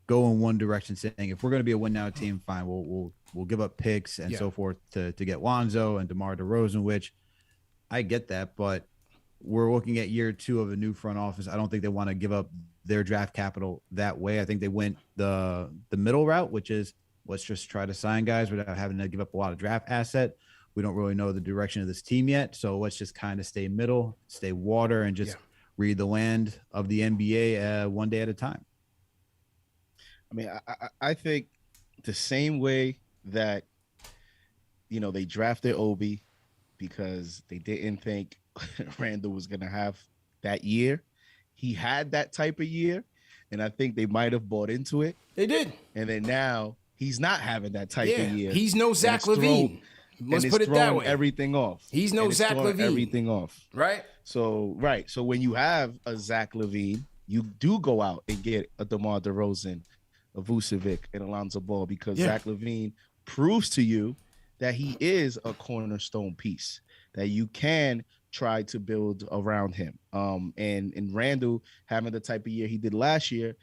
go in one direction, saying if we're going to be a win now team, fine, we'll give up picks and so forth to get Lonzo and DeMar DeRozan, which I get that, but we're looking at year 2 of a new front office. I don't think they want to give up their draft capital that way. I think they went the middle route, which is let's just try to sign guys without having to give up a lot of draft asset. We don't really know the direction of this team yet, so let's just kind of stay middle, stay water, and just read the land of the NBA one day at a time. I mean, I think the same way that, you know, they drafted Obi because they didn't think Randle was going to have that year. He had that type of year, and I think they might have bought into it. They did. And then now he's not having that type of year. He's no Zach LaVine. Let's put it that way. Everything off. He's no Zach LaVine. Everything off. Right. So when you have a Zach LaVine, you do go out and get a DeMar DeRozan, a Vucevic, and Alonzo Ball, because Zach LaVine proves to you that he is a cornerstone piece that you can try to build around him. And Randle having the type of year he did last year,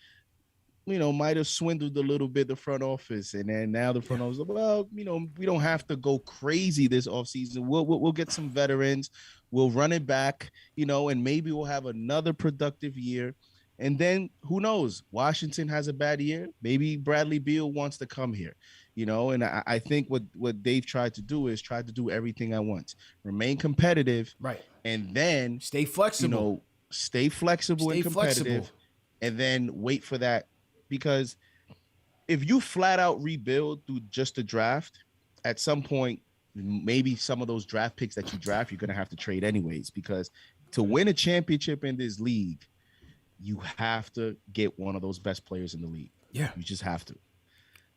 you know, might have swindled a little bit the front office, and then now the front office, well, you know, we don't have to go crazy this offseason. We'll get some veterans, we'll run it back, you know, and maybe we'll have another productive year, And then who knows? Washington has a bad year. Maybe Bradley Beal wants to come here, you know. And I think what they've tried to do is try to do everything at once, remain competitive, right, and then stay flexible. You know, stay flexible and competitive, and then wait for that. Because if you flat out rebuild through just the draft, at some point, maybe some of those draft picks that you draft, you're gonna have to trade anyways. Because to win a championship in this league, you have to get one of those best players in the league. Yeah. You just have to.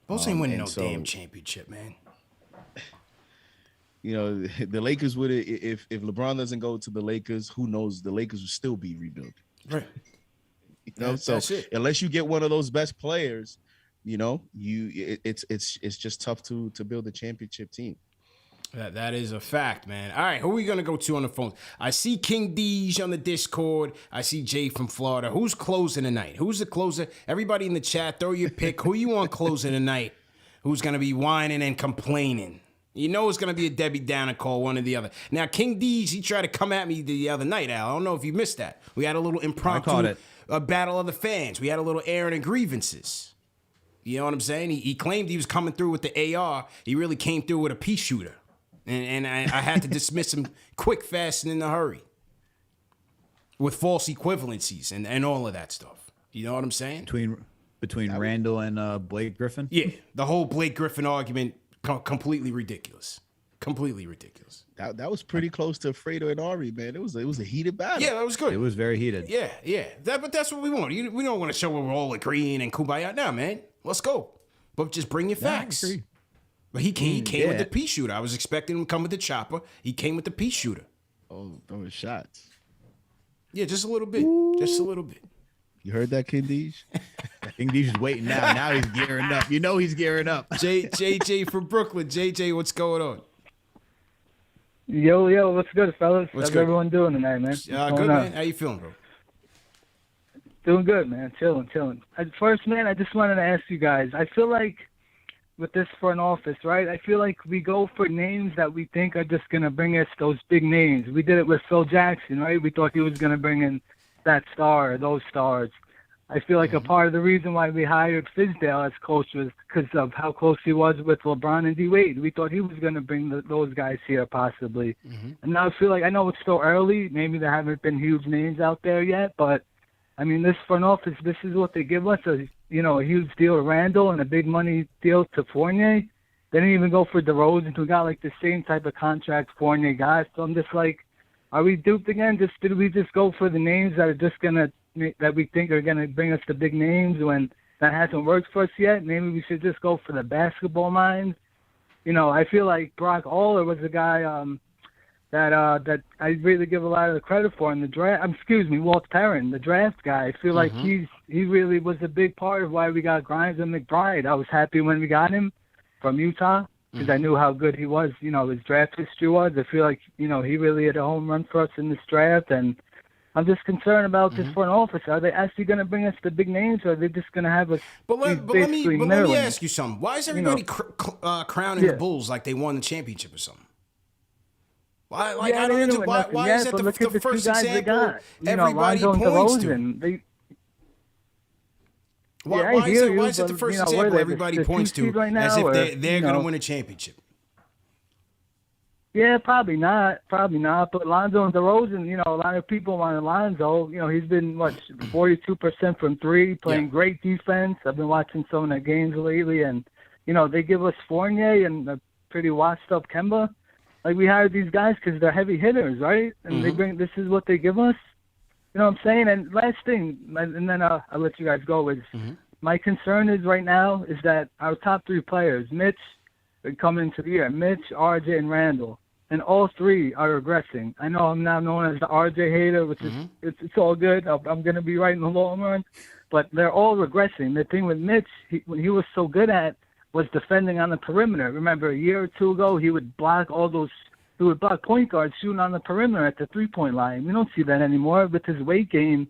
Bulls ain't winning no damn championship, man. You know, the Lakers would, if LeBron doesn't go to the Lakers, who knows, the Lakers will still be rebuilt. Right. You know, so unless you get one of those best players, you know, it's just tough to build a championship team. That is a fact, man. All right, who are we going to go to on the phone? I see King Deej on the Discord. I see Jay from Florida. Who's closing tonight? Who's the closer? Everybody in the chat, throw your pick. Who you want closing tonight? Who's going to be whining and complaining? You know it's going to be a Debbie Downer call, one or the other. Now, King Deej, he tried to come at me the other night, Al. I don't know if you missed that. We had a little impromptu battle of the fans. We had a little airing of grievances. You know what I'm saying? He claimed he was coming through with the AR. He really came through with a pea shooter. And I had to dismiss him quick, fast, and in a hurry with false equivalencies and all of that stuff. You know what I'm saying? Between Randle and Blake Griffin? Yeah, the whole Blake Griffin argument, completely ridiculous. Completely ridiculous. That was pretty close to Fredo and Ari, man. It was a heated battle. Yeah, that was good. It was very heated. Yeah. But that's what we want. We don't want to show we're all agreeing and kumbaya. Now, man, let's go. But just bring your facts. I agree. But he came with the pea shooter. I was expecting him to come with the chopper. He came with the pea shooter. Oh, throwing shots. Yeah, just a little bit. Just a little bit. You heard that, King Deej? King Deej is waiting now. Now he's gearing up. You know he's gearing up. JJ from Brooklyn. JJ, what's going on? Yo, what's good, fellas? What's How's everyone doing tonight, man? Good, man. How you feeling, bro? Doing good, man. Chilling. First, man, I just wanted to ask you guys. I feel like with this front office, right? I feel like we go for names that we think are just going to bring us those big names. We did it with Phil Jackson, right? We thought he was going to bring in that star or those stars. I feel like a part of the reason why we hired Fizdale as coach was because of how close he was with LeBron and D-Wade. We thought he was going to bring those guys here possibly. And now I feel like, I know it's still early. Maybe there haven't been huge names out there yet, but I mean, this front office, this is what they give us, a huge deal to Randle and a big money deal to Fournier. They didn't even go for DeRozan, who got like the same type of contract Fournier got. So I'm just like, are we duped again? Did we just go for the names that are just that we think are gonna bring us the big names when that hasn't worked for us yet? Maybe we should just go for the basketball minds. You know, I feel like Brock Aller was a guy that I really give a lot of the credit for in the draft. Walt Perrin, the draft guy. I feel like he really was a big part of why we got Grimes and McBride. I was happy when we got him from Utah because I knew how good he was. You know, his draft history was. I feel like, he really had a home run for us in this draft. And I'm just concerned about this front office. Are they actually going to bring us the big names, or are they just going to have us? But let me ask you something. Why is everybody crowning the Bulls like they won the championship or something? Why? Like, I don't know. Why is that the first example? Everybody points to. Why is it the first example everybody points to as if they're going to win a championship? Yeah, probably not. But Lonzo and DeRozan, a lot of people want Lonzo. He's been 42% from three, playing great defense. I've been watching some of the games lately, and they give us Fournier and a pretty washed up Kemba. Like, we hired these guys because they're heavy hitters, right? And this is what they give us. You know what I'm saying? And last thing, and then I'll let you guys go, is my concern is right now is that our top three players, Mitch, come into the year, Mitch, RJ, and Randle, and all three are regressing. I know I'm now known as the RJ hater, which is it's all good. I'm going to be right in the long run. But they're all regressing. The thing with Mitch, what he was so good at was defending on the perimeter. Remember, a year or two ago, he would block point guards shooting on the perimeter at the three-point line. We don't see that anymore. With his weight gain,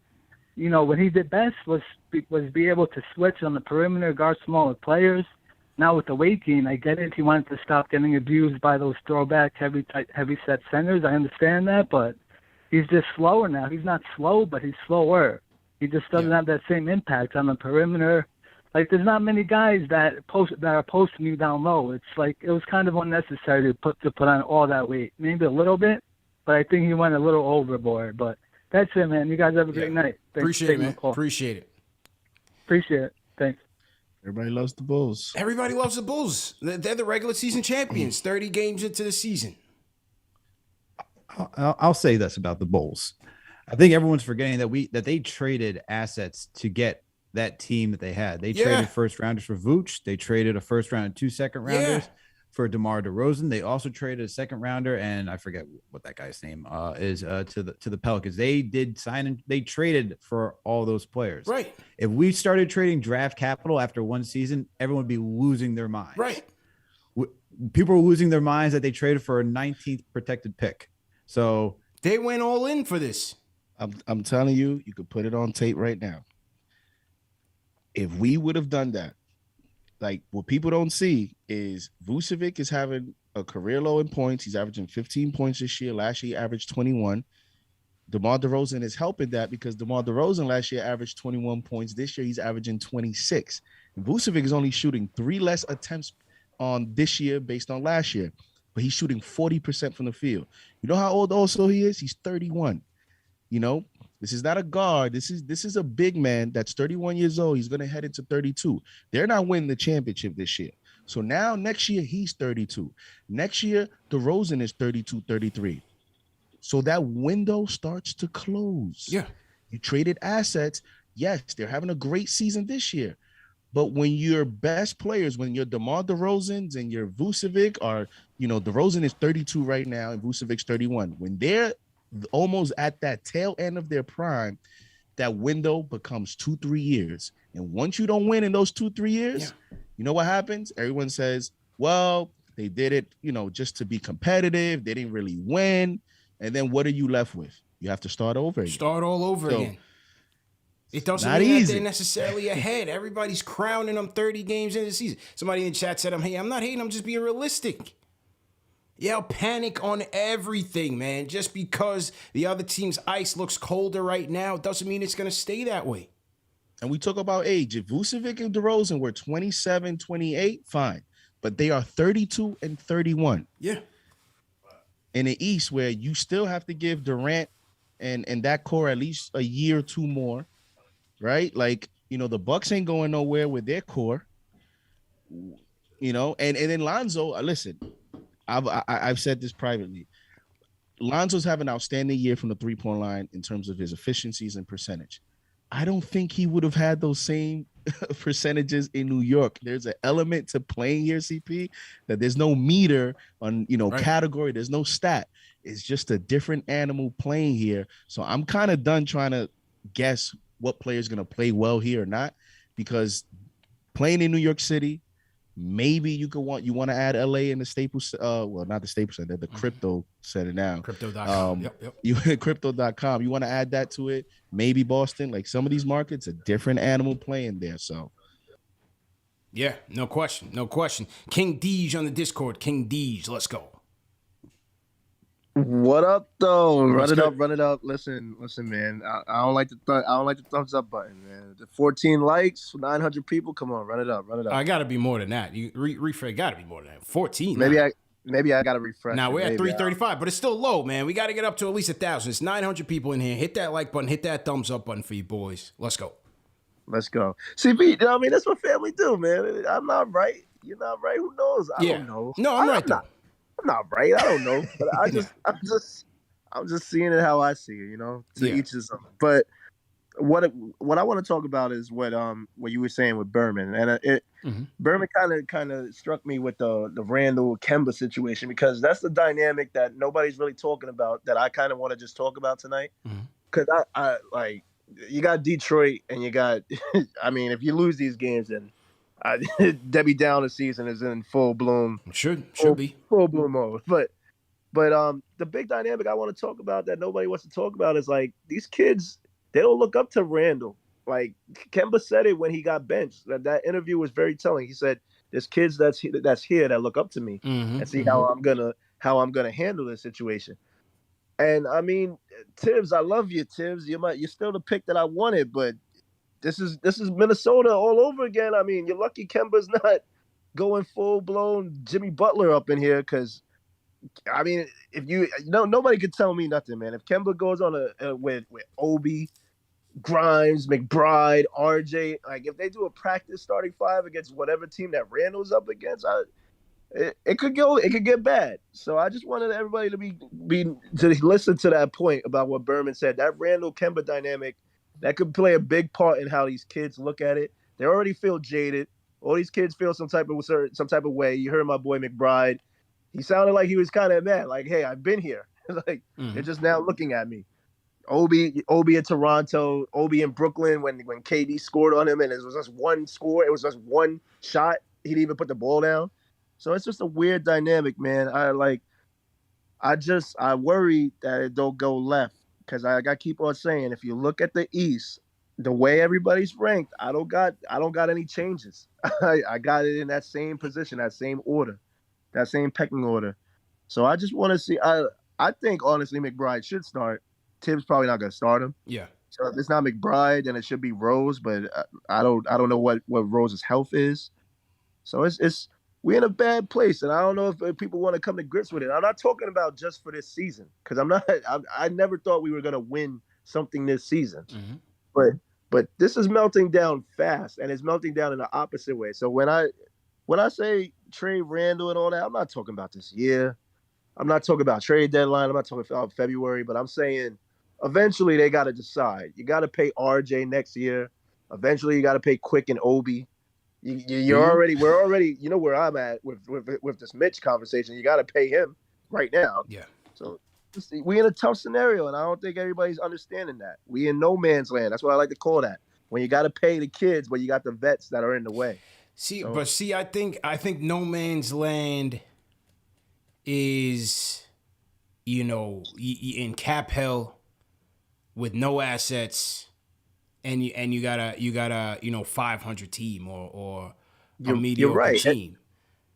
what he did best was be able to switch on the perimeter, guard smaller players. Now with the weight gain, I get it. He wanted to stop getting abused by those throwback heavy set centers. I understand that, but he's just slower now. He's not slow, but he's slower. He just doesn't have that same impact on the perimeter. Like, there's not many guys that are posting you down low. It's like it was kind of unnecessary to put on all that weight. Maybe a little bit, but I think he went a little overboard. But that's it, man. You guys have a great night. Thanks Appreciate it, man. Appreciate it. Appreciate it. Thanks. Everybody loves the Bulls. Everybody loves the Bulls. They're the regular season champions. 30 games into the season. I'll say this about the Bulls. I think everyone's forgetting that they traded assets to get that team that they had. They traded first rounders for Vooch. They traded a first round and 2 second rounders for DeMar DeRozan. They also traded a second rounder, and I forget what that guy's name is to the Pelicans. They did sign and they traded for all those players. Right. If we started trading draft capital after one season, everyone would be losing their minds. Right. People were losing their minds that they traded for a 19th protected pick. So they went all in for this. I'm telling you, you could put it on tape right now. If we would have done that, like what people don't see is Vucevic is having a career low in points. He's averaging 15 points this year. Last year, he averaged 21. DeMar DeRozan is helping that because DeMar DeRozan last year averaged 21 points. This year, he's averaging 26. And Vucevic is only shooting 3 less attempts on this year based on last year, but he's shooting 40% from the field. You know how old also he is? He's 31. You know, this is not a guard. This is a big man that's 31 years old. He's going to head into 32. They're not winning the championship this year. So now next year, he's 32. Next year, DeRozan is 32, 33. So that window starts to close. Yeah. You traded assets. Yes, they're having a great season this year. But when your best players, when your DeMar DeRozans and your Vucevic are, you know, DeRozan is 32 right now and Vucevic's 31. When they're almost at that tail end of their prime, that window becomes 2-3 years. And once you don't win in those 2-3 years, you know what happens? Everyone says, well, they did it, you know, just to be competitive. They didn't really win. And then what are you left with? You have to start over again. Start all over again. It doesn't not mean easy. that they're necessarily ahead. Everybody's crowning them 30 games into the season. Somebody in the chat said, I'm not hating. I'm just being realistic. Yeah, panic on everything, man. Just because the other team's ice looks colder right now doesn't mean it's going to stay that way. And we talk about age. If Vucevic and DeRozan were 27, 28, fine. But they are 32 and 31. Yeah. In the East, where you still have to give Durant and that core at least a year or two more, right? Like, you know, the Bucks ain't going nowhere with their core, you know. And then Lonzo, listen, I've said this privately. Lonzo's having an outstanding year from the three-point line in terms of his efficiencies and percentage. I don't think he would have had those same percentages in New York. There's an element to playing here, CP, that there's no meter on, you know, category. There's no stat. It's just a different animal playing here. So I'm kind of done trying to guess what player's going to play well here or not, because playing in New York City, maybe you want to add LA in the Staples, well, not the Staples Center, the Crypto Center now. Crypto.com. Crypto.com. You want to add that to it? Maybe Boston. Like some of these markets, a different animal playing there. So, yeah, no question. No question. King Deej on the Discord. King Deej, let's go. What up, though? Run it up. Listen, man. I don't like the thumbs up button, man. The 14 likes, 900 people. Come on, run it up. I gotta be more than that. You refresh. Gotta be more than that. 14. Maybe I gotta refresh. Now we're at 335, but it's still low, man. We gotta get up to at least 1,000. It's 900 people in here. Hit that like button. Hit that thumbs up button for you boys. Let's go. CP, you know what I mean? That's what family do, man. I'm not right. You're not right. Who knows? I don't know. No, I'm right though. I'm not right. I don't know, but I'm just seeing it how I see it, you know. To each his own. But what I want to talk about is what you were saying with Berman, and Berman kind of struck me with the Randle Kemba situation, because that's the dynamic that nobody's really talking about, that I kind of want to just talk about tonight, because I like, you got Detroit and you got I mean, if you lose these games, then Debbie Downer season is in full bloom. Should be full bloom mode. But the big dynamic I want to talk about that nobody wants to talk about is, like, these kids, they don't look up to Randle. Like Kemba said it when he got benched. That interview was very telling. He said, "There's kids that's here that look up to me and see how I'm gonna handle this situation." And I mean, Thibs, I love you, Thibs. You're still the pick that I wanted, but this is Minnesota all over again. I mean, you're lucky Kemba's not going full blown Jimmy Butler up in here, because I mean, if nobody could tell me nothing, man. If Kemba goes on with Obi, Grimes, McBride, RJ, like if they do a practice starting five against whatever team that Randle's up against, it could get bad. So I just wanted everybody to listen to that point about what Berman said. That Randle Kemba dynamic, that could play a big part in how these kids look at it. They already feel jaded. All these kids feel some type of way. You heard my boy McBride. He sounded like he was kind of mad, like, hey, I've been here. Like, they're just now looking at me. Obi in Toronto, Obi in Brooklyn, when KD scored on him and it was just one score, it was just one shot. He didn't even put the ball down. So it's just a weird dynamic, man. I worry that it don't go left, because I keep on saying, if you look at the East, the way everybody's ranked, I don't got any changes. I got it in that same position, that same order, that same pecking order. So I just want to see. I think honestly McBride should start. Thibs probably not gonna start him. Yeah. So if it's not McBride, then it should be Rose. But I don't know what Rose's health is. So we're in a bad place, and I don't know if people want to come to grips with it. I'm not talking about just for this season, because I never thought we were gonna win something this season. Mm-hmm. But this is melting down fast, and it's melting down in the opposite way. So when I say trade Randle and all that, I'm not talking about this year. I'm not talking about trade deadline. I'm not talking about February, but I'm saying eventually they got to decide. You got to pay RJ next year. Eventually you got to pay Quick and Obi. We're already, you know where I'm at with this Mitch conversation. You got to pay him right now. Yeah. So we in a tough scenario, and I don't think everybody's understanding that. We in no man's land. That's what I like to call that. When you got to pay the kids, but you got the vets that are in the way. I think no man's land is, in cap hell with no assets, and you got a 500 team or a mediocre team.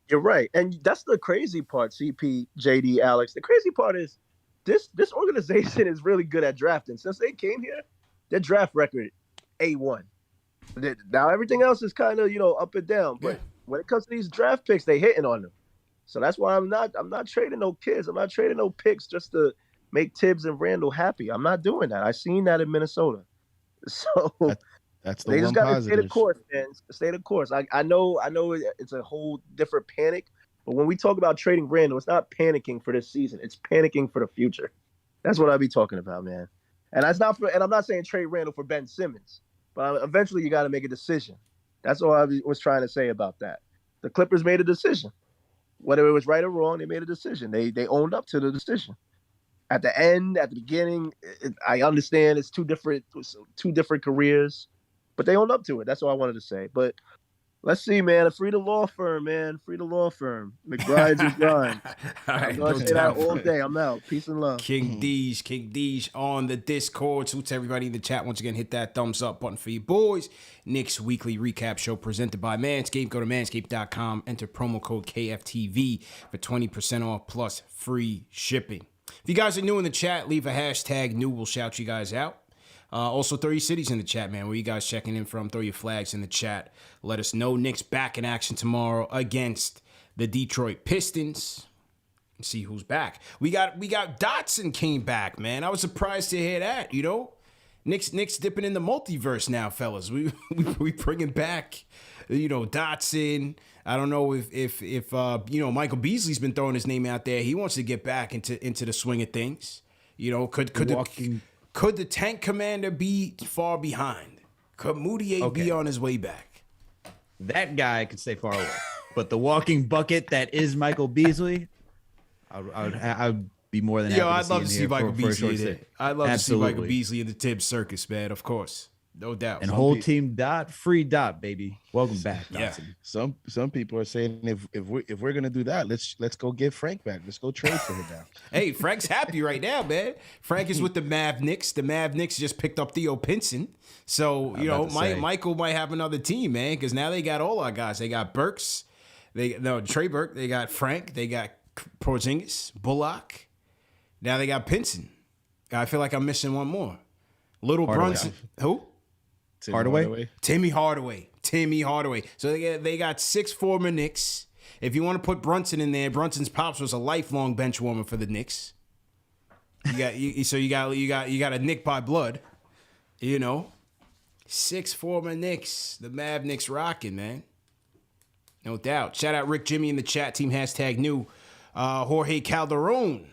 You're right, and that's the crazy part. CP, JD, Alex. The crazy part is this organization is really good at drafting. Since they came here, their draft record A1. Now everything else is kind of up and down, but when it comes to these draft picks, they hitting on them. So that's why I'm not trading no kids. I'm not trading no picks just to make Thibs and Randle happy. I'm not doing that. I seen that in Minnesota. So that's the they one just got to positive. stay the course, man. Stay the course. I know it's a whole different panic, but when we talk about trading Randle, it's not panicking for this season. It's panicking for the future. That's what I be talking about, man. And I'm not saying trade Randle for Ben Simmons, but eventually you got to make a decision. That's all I was trying to say about that. The Clippers made a decision. Whether it was right or wrong, they made a decision. They owned up to the decision. At the end, at the beginning, I understand it's two different careers, but they owned up to it. That's all I wanted to say. But let's see, man. Free the law firm, man. Free the law firm. McBride's and Grimes. I'm going to say that all day. I'm out. Peace and love. King Deej on the Discord. So to everybody in the chat, once again, hit that thumbs up button for you boys. Knicks Weekly Recap Show presented by Manscaped. Go to manscaped.com. Enter promo code KFTV for 20% off plus free shipping. If you guys are new in the chat, leave a hashtag new. We'll shout you guys out. Also, throw your cities in the chat, man. Where you guys checking in from? Throw your flags in the chat. Let us know. Knicks back in action tomorrow against the Detroit Pistons. Let's see who's back. We got Dotson came back, man. I was surprised to hear that. Knicks dipping in the multiverse now, fellas. We bringing back, Dotson. I don't know if Michael Beasley's been throwing his name out there. He wants to get back into the swing of things. Could the tank commander be far behind? Could Moutier be on his way back? That guy could stay far away. But the walking bucket that is Michael Beasley, I'd be more than happy to I'd love to see Michael Beasley there. I'd love to see Michael Beasley in the Tibbs circus, man. Of course. No doubt. And whole team free dot, baby. Welcome back. Yeah. Some people are saying if we're gonna do that, let's go get Frank back. Let's go trade for him now. Hey, Frank's happy right now, man. Frank is with the Mavs. The Mavs just picked up Theo Pinson. So, Michael might have another team, man, because now they got all our guys. They got Now they got Pinson. I feel like I'm missing one more. Little Brunson. Who? Hardaway? Timmy Hardaway. So they got 6 former Knicks. If you want to put Brunson in there, Brunson's pops was a lifelong bench warmer for the Knicks. You got a Knick by blood, 6 former Knicks. The Mav Knicks rocking, man. No doubt. Shout out Rick Jimmy in the chat team, #new. Jorge Calderon.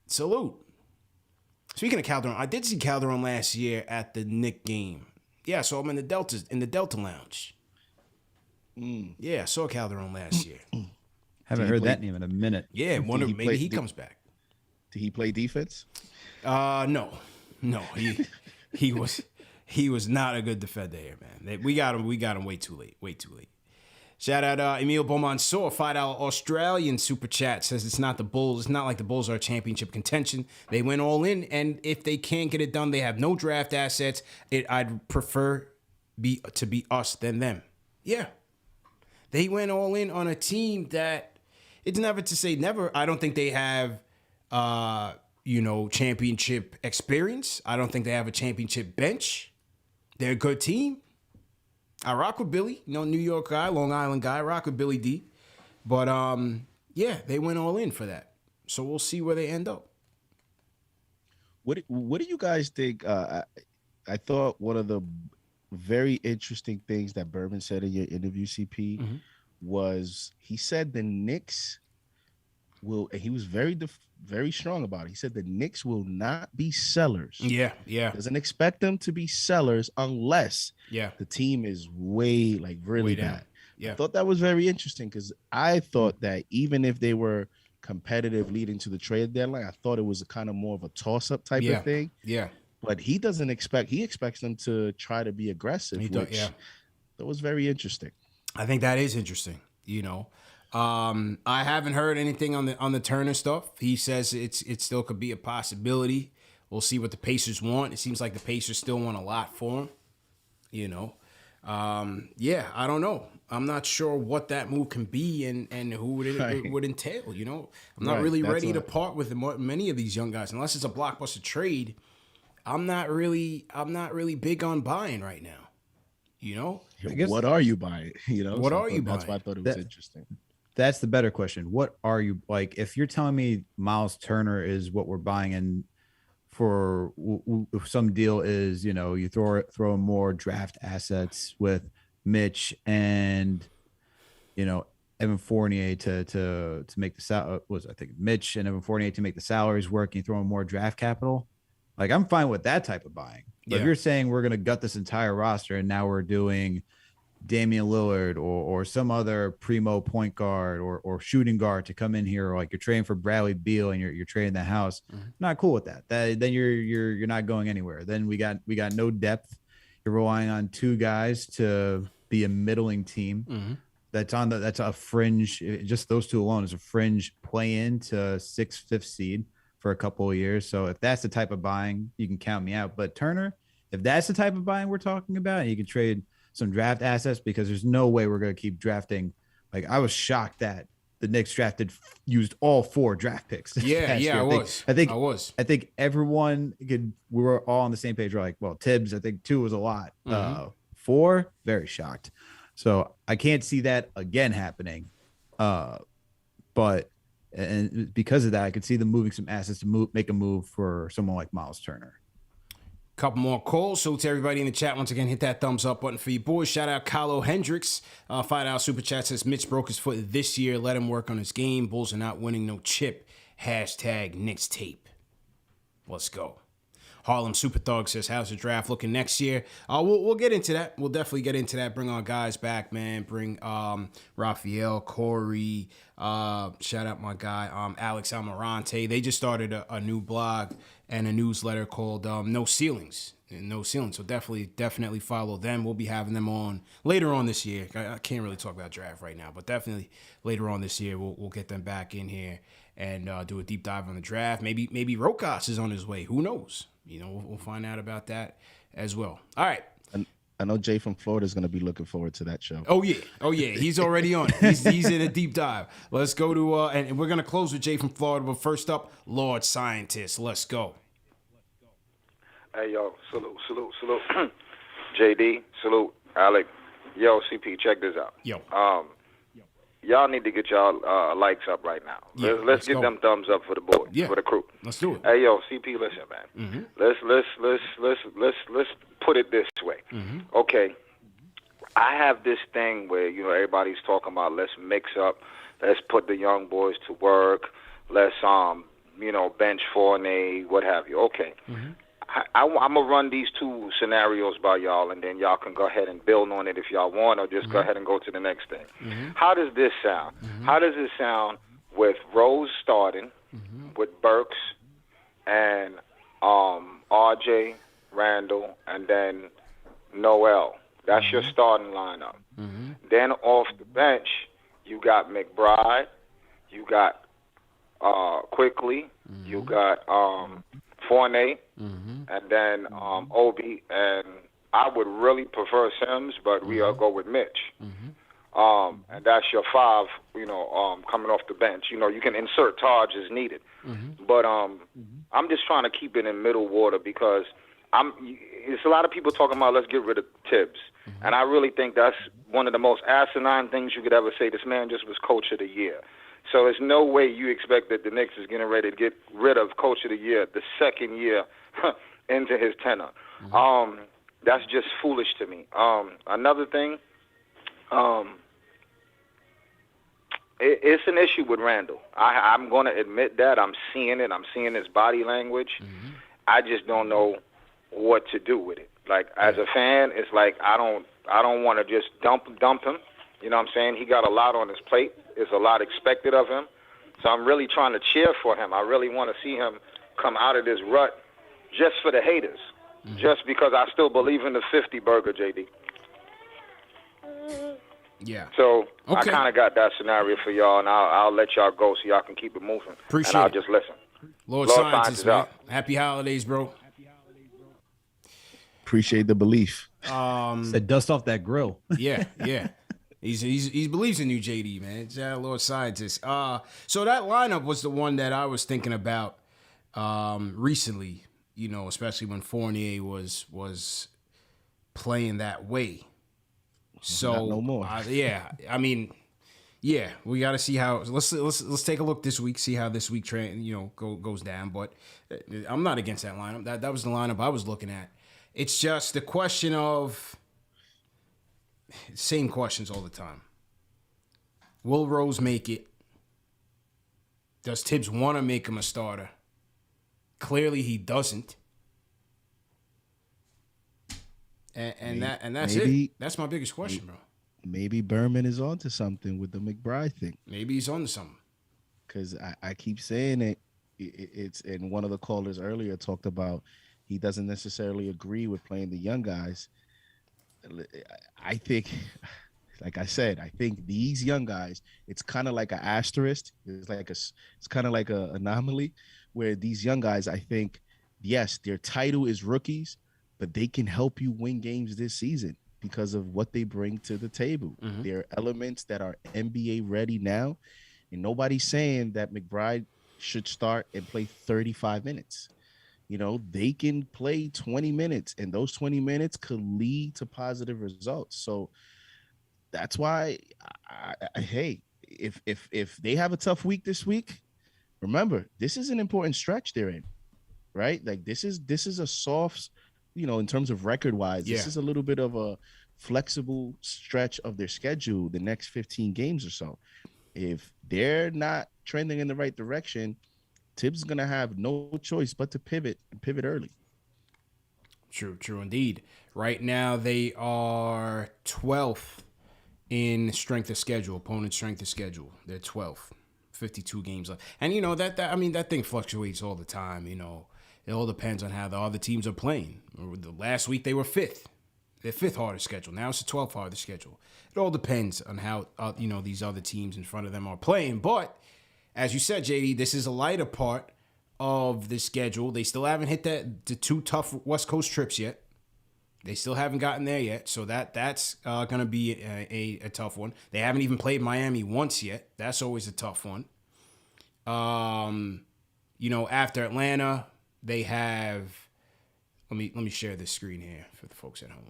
Salute. Speaking of Calderon, I did see Calderon last year at the Knick game. Yeah, I saw him in the Delta Lounge. Yeah, I saw Calderon last year. Haven't heard that name in a minute. Yeah, wonder maybe he comes back. Did he play defense? No. He was not a good defender here, man. We got him way too late. Shout out Emil Beaumont-Sor, $5 Australian super chat, says it's not like the Bulls are championship contention. They went all in, and if they can't get it done, they have no draft assets. I'd prefer to be us than them. Yeah. They went all in on a team that, it's never to say never. I don't think they have championship experience. I don't think they have a championship bench. They're a good team. I rock with Billy, New York guy, Long Island guy, rock with Billy D. But, they went all in for that. So we'll see where they end up. What do you guys think? I thought one of the very interesting things that Berman said in your interview, CP, was he said the Knicks will, and he was very strong about it. He said the Knicks will not be sellers. Yeah. Doesn't expect them to be sellers unless the team is way really bad. Yeah. I thought that was very interesting because I thought that even if they were competitive leading to the trade deadline, I thought it was a kind of more of a toss-up type of thing. Yeah. But he expects them to try to be aggressive, that was very interesting. I think that is interesting, I haven't heard anything on the Turner stuff. He says it still could be a possibility. We'll see what the Pacers want. It seems like the Pacers still want a lot for him. I don't know. I'm not sure what that move can be and who it would entail. I'm not really ready to part with many of these young guys unless it's a blockbuster trade. I'm not really big on buying right now. What are you buying? What are you buying? That's why I thought it was interesting. That's the better question. What are you like? If you're telling me Miles Turner is what we're buying, and for some deal is you throw more draft assets with Mitch and Evan Fournier to make the Mitch and Evan Fournier to make the salaries work. And you throw in more draft capital. Like I'm fine with that type of buying. But if you're saying we're gonna gut this entire roster and now we're doing Damian Lillard or some other primo point guard or shooting guard to come in here, or like you're trading for Bradley Beal and you're trading the house, not cool with that. Then you're not going anywhere. Then we got no depth. You're relying on 2 guys to be a middling team. That's a fringe. Just those 2 alone is a fringe play in to 6th, 5th seed for a couple of years. So if that's the type of buying, you can count me out. But Turner, if that's the type of buying we're talking about, you can trade some draft assets because there's no way we're going to keep drafting. Like I was shocked that the Knicks used all 4 draft picks. I think everyone we were all on the same page. We're like, well, Thibs, I think 2 was a lot. 4, very shocked. So I can't see that again happening. But because of that, I could see them moving some assets to make a move for someone like Miles Turner. Couple more calls. So to everybody in the chat, once again, hit that thumbs up button for you boys. Shout out Carlo Hendricks. $5 super chat says Mitch broke his foot this year. Let him work on his game. Bulls are not winning no chip. #Knicks tape. Let's go. Harlem Super Thug says, how's the draft looking next year? We'll get into that. We'll definitely get into that. Bring our guys back, man. Bring Raphael, Corey. Shout out my guy, Alex Almirante. They just started a new blog and a newsletter called No Ceilings. So definitely follow them. We'll be having them on later on this year. I can't really talk about draft right now, but definitely later on this year we'll get them back in here and do a deep dive on the draft. Maybe Rokas is on his way. Who knows? We'll find out about that as well. All right. I know Jay from Florida is going to be looking forward to that show. Oh yeah, he's already on it. He's in a deep dive. Let's go to and we're gonna close with Jay from Florida. But first up, Lord Scientist. Let's go. Hey yo, salute. JD, salute. Alec, yo, CP, check this out. Yo. Y'all need to get y'all lights up right now. Yeah, let's get them thumbs up for the board, for the crew. Let's do it. Hey yo, CP, listen, man. Let's put it this way. Okay, I have this thing where everybody's talking about let's mix up, let's put the young boys to work, let's bench Fournier, what have you. Okay. I'm gonna run these two scenarios by y'all, and then y'all can go ahead and build on it if y'all want, or just go ahead and go to the next thing. How does this sound? How does it sound with Rose starting, with Burks and RJ, Randle, and then Noel? That's your starting lineup. Then off the bench, you got McBride, you got Quickly, you got Fournier, and then Obi, and I would really prefer Sims, but we'll go with Mitch. And that's your five, coming off the bench. You can insert Taj as needed. But I'm just trying to keep it in middle water because it's a lot of people talking about let's get rid of Thibs. And I really think that's one of the most asinine things you could ever say. This man just was coach of the year. So there's no way you expect that the Knicks is getting ready to get rid of Coach of the Year the second year into his tenure. That's just foolish to me. Another thing, it's an issue with Randle. I'm going to admit that. I'm seeing it. I'm seeing his body language. I just don't know what to do with it. Like, as a fan, it's like I don't want to just dump him. You know what I'm saying? He got a lot on his plate. There's a lot expected of him. So I'm really trying to cheer for him. I really want to see him come out of this rut just for the haters, just because I still believe in the 50 burger, JD. Yeah. So I kind of got that scenario for y'all, and I'll let y'all go so y'all can keep it moving. Appreciate and I'll it. just listen. Lord Scientist, man. Happy holidays, bro. Appreciate the belief. Said dust off that grill. Yeah. He believes in you, JD, man. It's Lord Scientist. So that lineup was the one that I was thinking about recently, especially when Fournier was playing that way. So not no more. We got to see how. Let's take a look this week, see how this week goes down. But I'm not against that lineup. That was the lineup I was looking at. It's just the question of. Same questions all the time. Will Rose make it? Does Thibs want to make him a starter? Clearly he doesn't. And that's it. That's my biggest question, bro. Maybe Berman is onto something with the McBride thing. Maybe he's onto something. Because I keep saying it. It's and one of the callers earlier talked about he doesn't necessarily agree with playing the young guys. I think, like I said, I think these young guys, it's kind of like an asterisk. It's kind of like an anomaly where these young guys, I think, yes, their title is rookies, but they can help you win games this season because of what they bring to the table. They're elements that are NBA ready now, and nobody's saying that McBride should start and play 35 minutes. They can play 20 minutes, and those 20 minutes could lead to positive results. So that's why, hey, if they have a tough week this week, remember, this is an important stretch they're in, right? Like this is a soft, in terms of record-wise, this is a little bit of a flexible stretch of their schedule, the next 15 games or so. If they're not trending in the right direction, Thibs is going to have no choice but to pivot early. True indeed. Right now, they are 12th in strength of schedule, opponent strength of schedule. They're 12th, 52 games left. And, that thing fluctuates all the time. It all depends on how the other teams are playing. The last week, they were 5th. Their 5th hardest schedule. Now it's the 12th hardest schedule. It all depends on how, these other teams in front of them are playing. But as you said, JD, this is a lighter part of the schedule. They still haven't hit the 2 tough West Coast trips yet. They still haven't gotten there yet, so that's going to be a tough one. They haven't even played Miami once yet. That's always a tough one. After Atlanta, they have. Let me share this screen here for the folks at home.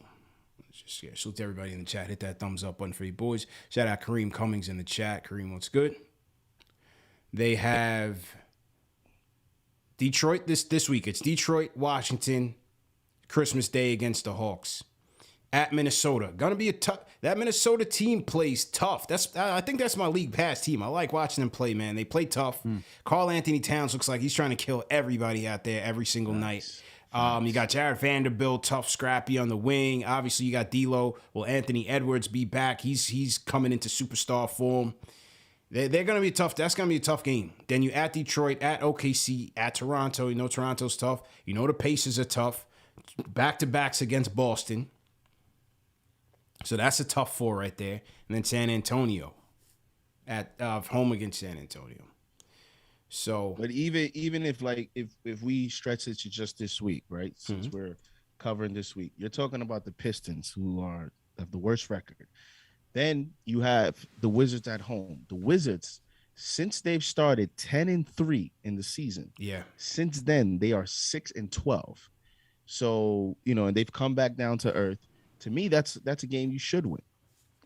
Just salute to everybody in the chat. Hit that thumbs up button for you boys. Shout out Kareem Cummings in the chat. Kareem, what's good? They have Detroit this week. It's Detroit, Washington, Christmas Day against the Hawks. At Minnesota. Gonna be a tough. That Minnesota team plays tough. I think that's my league pass team. I like watching them play, man. They play tough. Karl Anthony Towns looks like he's trying to kill everybody out there every single night. You got Jared Vanderbilt, tough, scrappy on the wing. Obviously, you got D'Lo. Will Anthony Edwards be back? He's coming into superstar form. They're going to be tough. That's going to be a tough game. Then you at Detroit, at OKC, at Toronto. You know Toronto's tough. You know the Pacers are tough. Back-to-backs against Boston. So that's a tough 4 right there. And then San Antonio at home against San Antonio. So, but even if we stretch it to just this week, right? Since we're covering this week, you're talking about the Pistons, who have the worst record. Then you have the Wizards at home. The Wizards, since they've started 10-3 in the season, since then they are 6-12. So and they've come back down to earth. To me, that's a game you should win.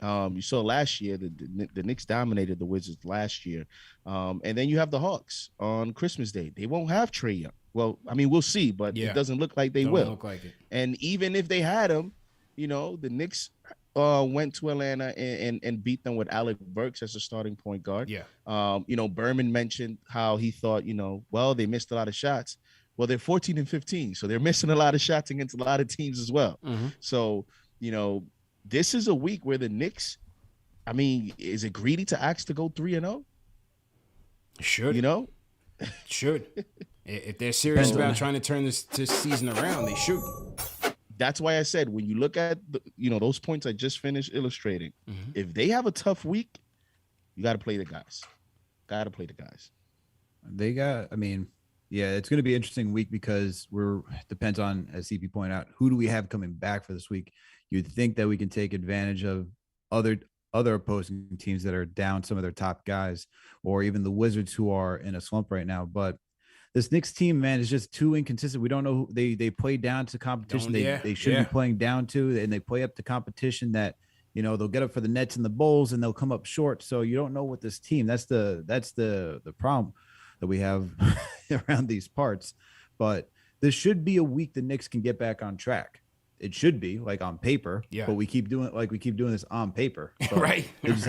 You saw last year the Knicks dominated the Wizards last year. And then you have the Hawks on Christmas Day. They won't have Trae Young. Well, I mean, we'll see, but it doesn't look like they will. Look like it. And even if they had him, the Knicks went to Atlanta and beat them with Alec Burks as a starting point guard. Berman mentioned how he thought, they missed a lot of shots. Well, they're 14-15, so they're missing a lot of shots against a lot of teams as well. So, this is a week where the Knicks, I mean, is it greedy to ask to go 3-0? Should. Should. If they're serious about trying to turn this season around, they should. That's why I said, when you look at those points I just finished illustrating, if they have a tough week, you got to play the guys. It's going to be an interesting week because depends on, as CP pointed out, who do we have coming back for this week? You'd think that we can take advantage of other opposing teams that are down some of their top guys, or even the Wizards, who are in a slump right now. But this Knicks team, man, is just too inconsistent. We don't know who they play down to competition. They should be playing down to, and they play up to competition that, they'll get up for the Nets and the Bulls and they'll come up short. So you don't know what this team, that's the problem that we have around these parts. But this should be a week the Knicks can get back on track. It should be, like, on paper, but we keep doing this on paper. Right. They just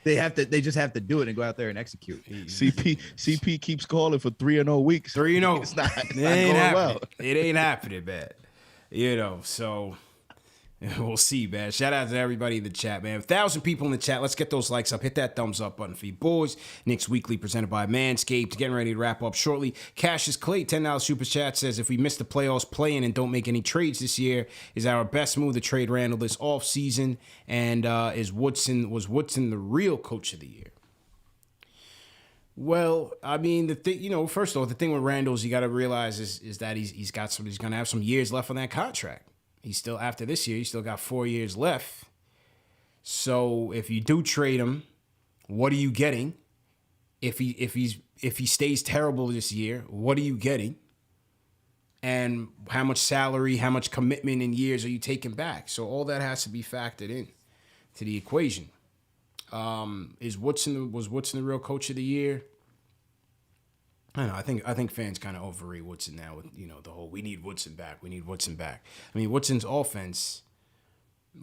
they just have to do it and go out there and execute. CP keeps calling for 3-0 weeks. 3-0. It's not going well. It ain't happening, man. So we'll see, man. Shout out to everybody in the chat, man. 1,000 people in the chat. Let's get those likes up. Hit that thumbs up button for you boys. Knicks Weekly presented by Manscaped. Getting ready to wrap up shortly. Cassius Clay, $10 super chat, says, if we miss the playoffs playing and don't make any trades this year, is our best move to trade Randle this offseason? And was Woodson the real coach of the year? Well, I mean, the thing, first of all, the thing with Randle is you got to realize is that he's going to have some years left on that contract. He's still, after this year, he's still got 4 years left. So if you do trade him, what are you getting? If he stays terrible this year, what are you getting? And how much salary, how much commitment in years are you taking back? So all that has to be factored in to the equation. Was Woodson the real coach of the year? I don't know. I think fans kind of overrate Woodson now with the whole we need Woodson back. I mean, Woodson's offense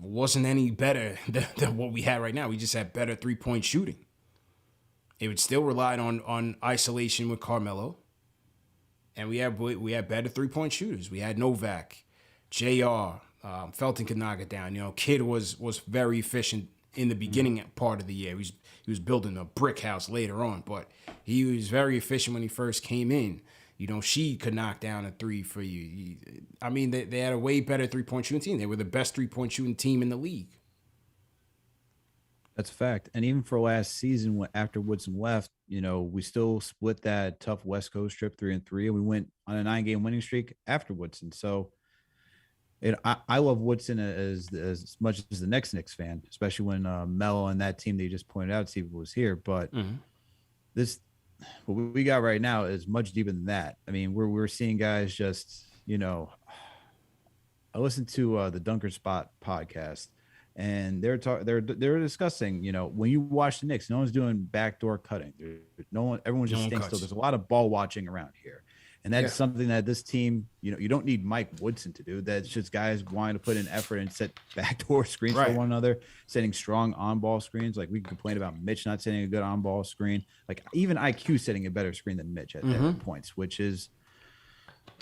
wasn't any better than what we had right now. We just had better 3-point shooting. It would still relied on isolation with Carmelo, and we had better 3-point shooters. We had Novak, JR, Felton could knock it down. Kidd was very efficient in the beginning part of the year. He was building a brick house later on, but he was very efficient when he first came in. She could knock down a three for you. I mean, they had a way better 3-point shooting team. They were the best 3-point shooting team in the league. That's a fact. And even for last season, after Woodson left, we still split that tough West Coast trip 3-3, and we went on a 9-game winning streak after Woodson. So I love Woodson as much as the next Knicks fan, especially when Melo and that team that you just pointed out, Steve, was here. But this, what we got right now is much deeper than that. I mean, we're seeing guys just, I listened to the Dunker Spot podcast, and they're discussing, when you watch the Knicks, no one's doing backdoor cutting. Everyone's just staying still. There's a lot of ball watching around here. And that's something that this team, you don't need Mike Woodson to do. That's just guys wanting to put in effort and set backdoor screens for one another, setting strong on-ball screens. Like we can complain about Mitch not setting a good on-ball screen. Like even IQ setting a better screen than Mitch at points, which is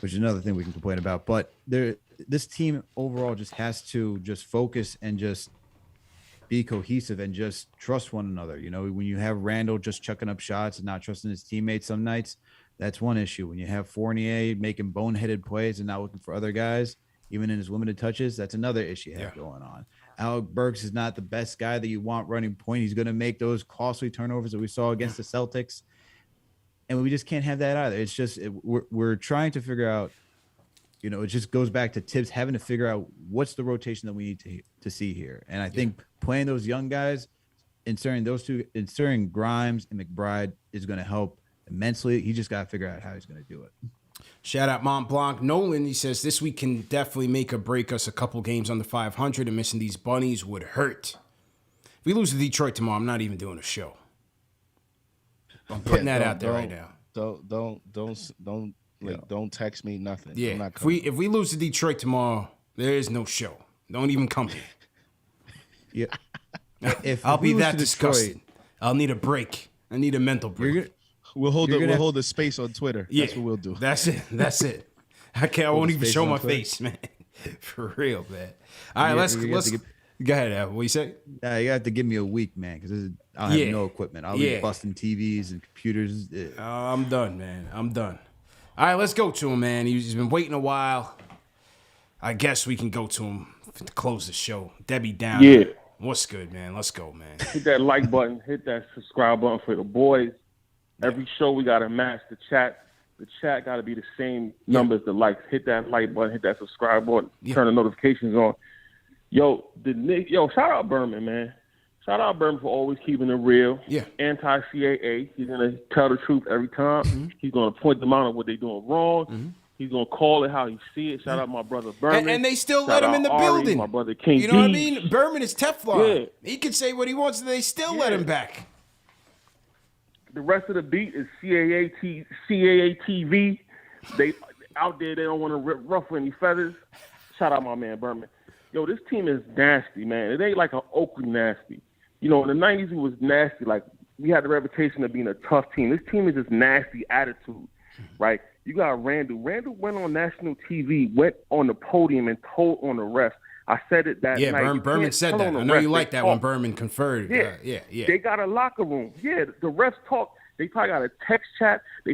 another thing we can complain about. But this team overall just has to just focus and just be cohesive and just trust one another. When you have Randle just chucking up shots and not trusting his teammates some nights, that's one issue. When you have Fournier making boneheaded plays and not looking for other guys, even in his limited touches, that's another issue you have going on. Alec Burks is not the best guy that you want running point. He's going to make those costly turnovers that we saw against the Celtics. And we just can't have that either. It's just we're trying to figure out, it just goes back to Thibs having to figure out what's the rotation that we need to see here. And I think playing those young guys, inserting Grimes and McBride is going to help immensely. He just got to figure out how he's going to do it. Shout out Mont Blanc. Nolan, he says, this week can definitely make or break us. A couple games under 500 and missing these bunnies would hurt. If we lose to Detroit tomorrow, I'm not even doing a show. I'm putting that out there right now. Don't text me nothing. Yeah, I'm not if we lose to Detroit tomorrow, there is no show. Don't even come here. Yeah, I'll be that disgusted. I'll need a break. I need a mental break. We'll hold the space on Twitter. Yeah, that's what we'll do. That's it. I won't even show my face, man. For real, man. All right, let's go ahead, Al. What you say? Yeah, you have to give me a week, man, because I'll have no equipment. I'll be busting TVs and computers. I'm done, man. I'm done. All right, let's go to him, man. He's been waiting a while. I guess we can go to him to close the show. Debbie Down. Yeah. What's good, man? Let's go, man. Hit that like button. Hit that subscribe button for the boys. Every show we got to match the chat. The chat got to be the same number as the likes. Hit that like button. Hit that subscribe button. Turn the notifications on. Yo, shout out Berman, man. Shout out Berman for always keeping it real. Yeah. Anti-CAA. He's going to tell the truth every time. He's going to point them out on what they're doing wrong. He's going to call it how he see it. Shout out my brother Berman. And they still let him in the building. My brother King You know what I Deej. mean? Berman is Teflon. Yeah. He can say what he wants, and they still let him back. The rest of the beat is CAA-TV. They out there, they don't want to ruffle any feathers. Shout out my man Berman. Yo, this team is nasty, man. It ain't like an Oakland nasty. In the 90s, it was nasty. Like, we had the reputation of being a tough team. This team is just nasty attitude, right? You got Randle. Randle went on national TV, went on the podium and told on the refs. I said it that night. Yeah, Berman said that. I know you like that when Berman conferred. Yeah. They got a locker room. Yeah, the refs talk. They probably got a text chat. They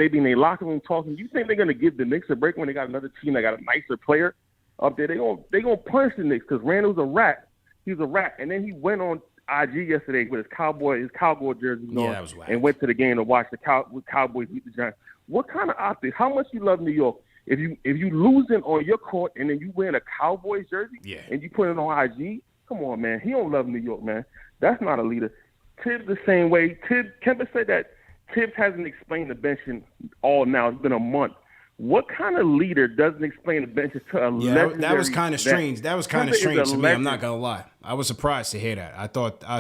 be in their locker room talking. You think they're gonna give the Knicks a break when they got another team that got a nicer player up there? They gonna punish the Knicks because Randle's a rat. He's a rat. And then he went on IG yesterday with his cowboy jersey on, that was whack. And went to the game to watch the Cowboys beat the Giants. What kind of optics? How much you love New York? If you losing on your court and then you wearing a Cowboys jersey and you put it on IG, come on, man. He don't love New York, man. That's not a leader. Thibs the same way. Kemba said that Thibs hasn't explained the benching all now. It's been a month. What kind of leader doesn't explain the benching to a legendary? That was kind of strange. That was kind of strange to me. I'm not gonna lie. I was surprised to hear that. I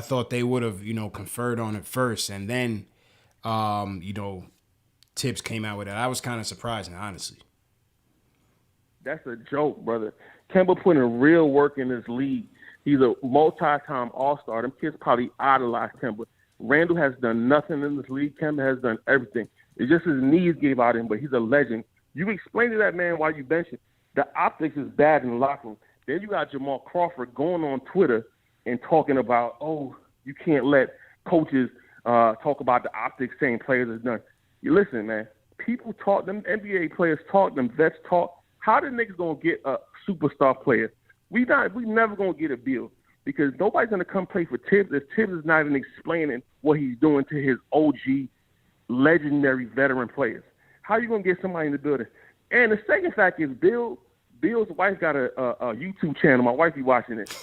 thought they would have conferred on it first, and then Thibs came out with it. I was kind of surprised, honestly. That's a joke, brother. Kemba putting real work in this league. He's a multi-time All-Star. Them kids probably idolize Kemba. Randle has done nothing in this league. Kemba has done everything. It's just his knees gave out him, but he's a legend. You explain to that man why you bench him. The optics is bad in the locker room. Then you got Jamal Crawford going on Twitter and talking about, you can't let coaches talk about the optics, saying players are done. You listen, man. People talk, them NBA players talk, them vets talk. How the Knicks gonna get a superstar player? We never gonna get a deal because nobody's gonna come play for Thibs if Thibs is not even explaining what he's doing to his OG, legendary veteran players. How you gonna get somebody in the building? And the second fact is Bill Bill's wife got a YouTube channel. My wife be watching it,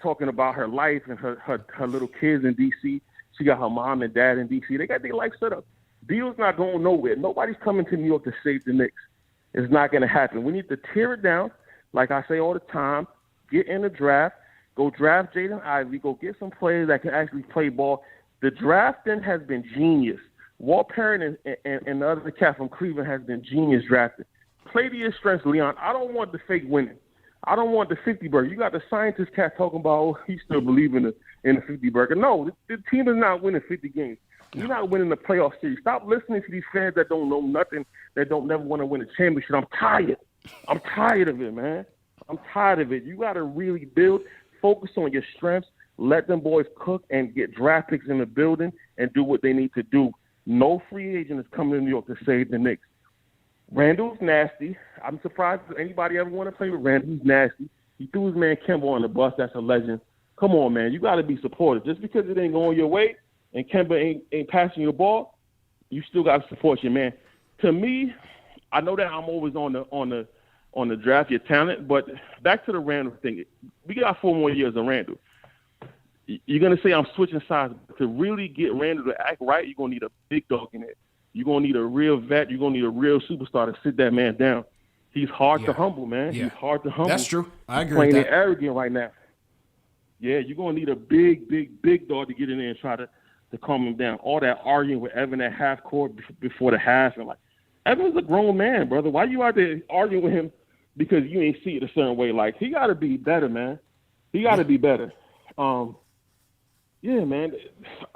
talking about her life and her little kids in D.C. She got her mom and dad in D.C. They got their life set up. Bill's not going nowhere. Nobody's coming to New York to save the Knicks. It's not going to happen. We need to tear it down. Like I say all the time, get in the draft. Go draft Jaden Ivey. Go get some players that can actually play ball. The drafting has been genius. Walt Perrin and the other cat from Cleveland has been genius drafting. Play to your strengths, Leon. I don't want the fake winning. I don't want the 50 burger. You got the scientist cat talking about, oh, he still believe in the 50 burger. No, the team is not winning 50 games. You're not winning the playoff series. Stop listening to these fans that don't know nothing, that don't never want to win a championship. I'm tired. I'm tired of it, man. I'm tired of it. You got to really build, focus on your strengths, let them boys cook and get draft picks in the building and do what they need to do. No free agent is coming to New York to save the Knicks. Randle's nasty. I'm surprised if anybody ever want to play with Randle. He's nasty. He threw his man Kemba on the bus. That's a legend. Come on, man. You got to be supportive. Just because it ain't going your way and Kemba ain't passing you the ball, you still got to support your man. To me, I know that I'm always on the draft your talent, but back to the Randle thing. We got 4 more years of Randle. You're going to say I'm switching sides. To really get Randle to act right, you're going to need a big dog in it. You're going to need a real vet. You're going to need a real superstar to sit that man down. He's hard to humble, man. Yeah. He's hard to humble. That's true. I agree with that. Playing arrogant right now. Yeah, you're going to need a big dog to get in there and try to calm him down. All that arguing with Evan at half court before the half. And like, Evan's a grown man, brother. Why you out there arguing with him because you ain't see it a certain way? Like, he got to be better, man. He got to be better. Yeah, man.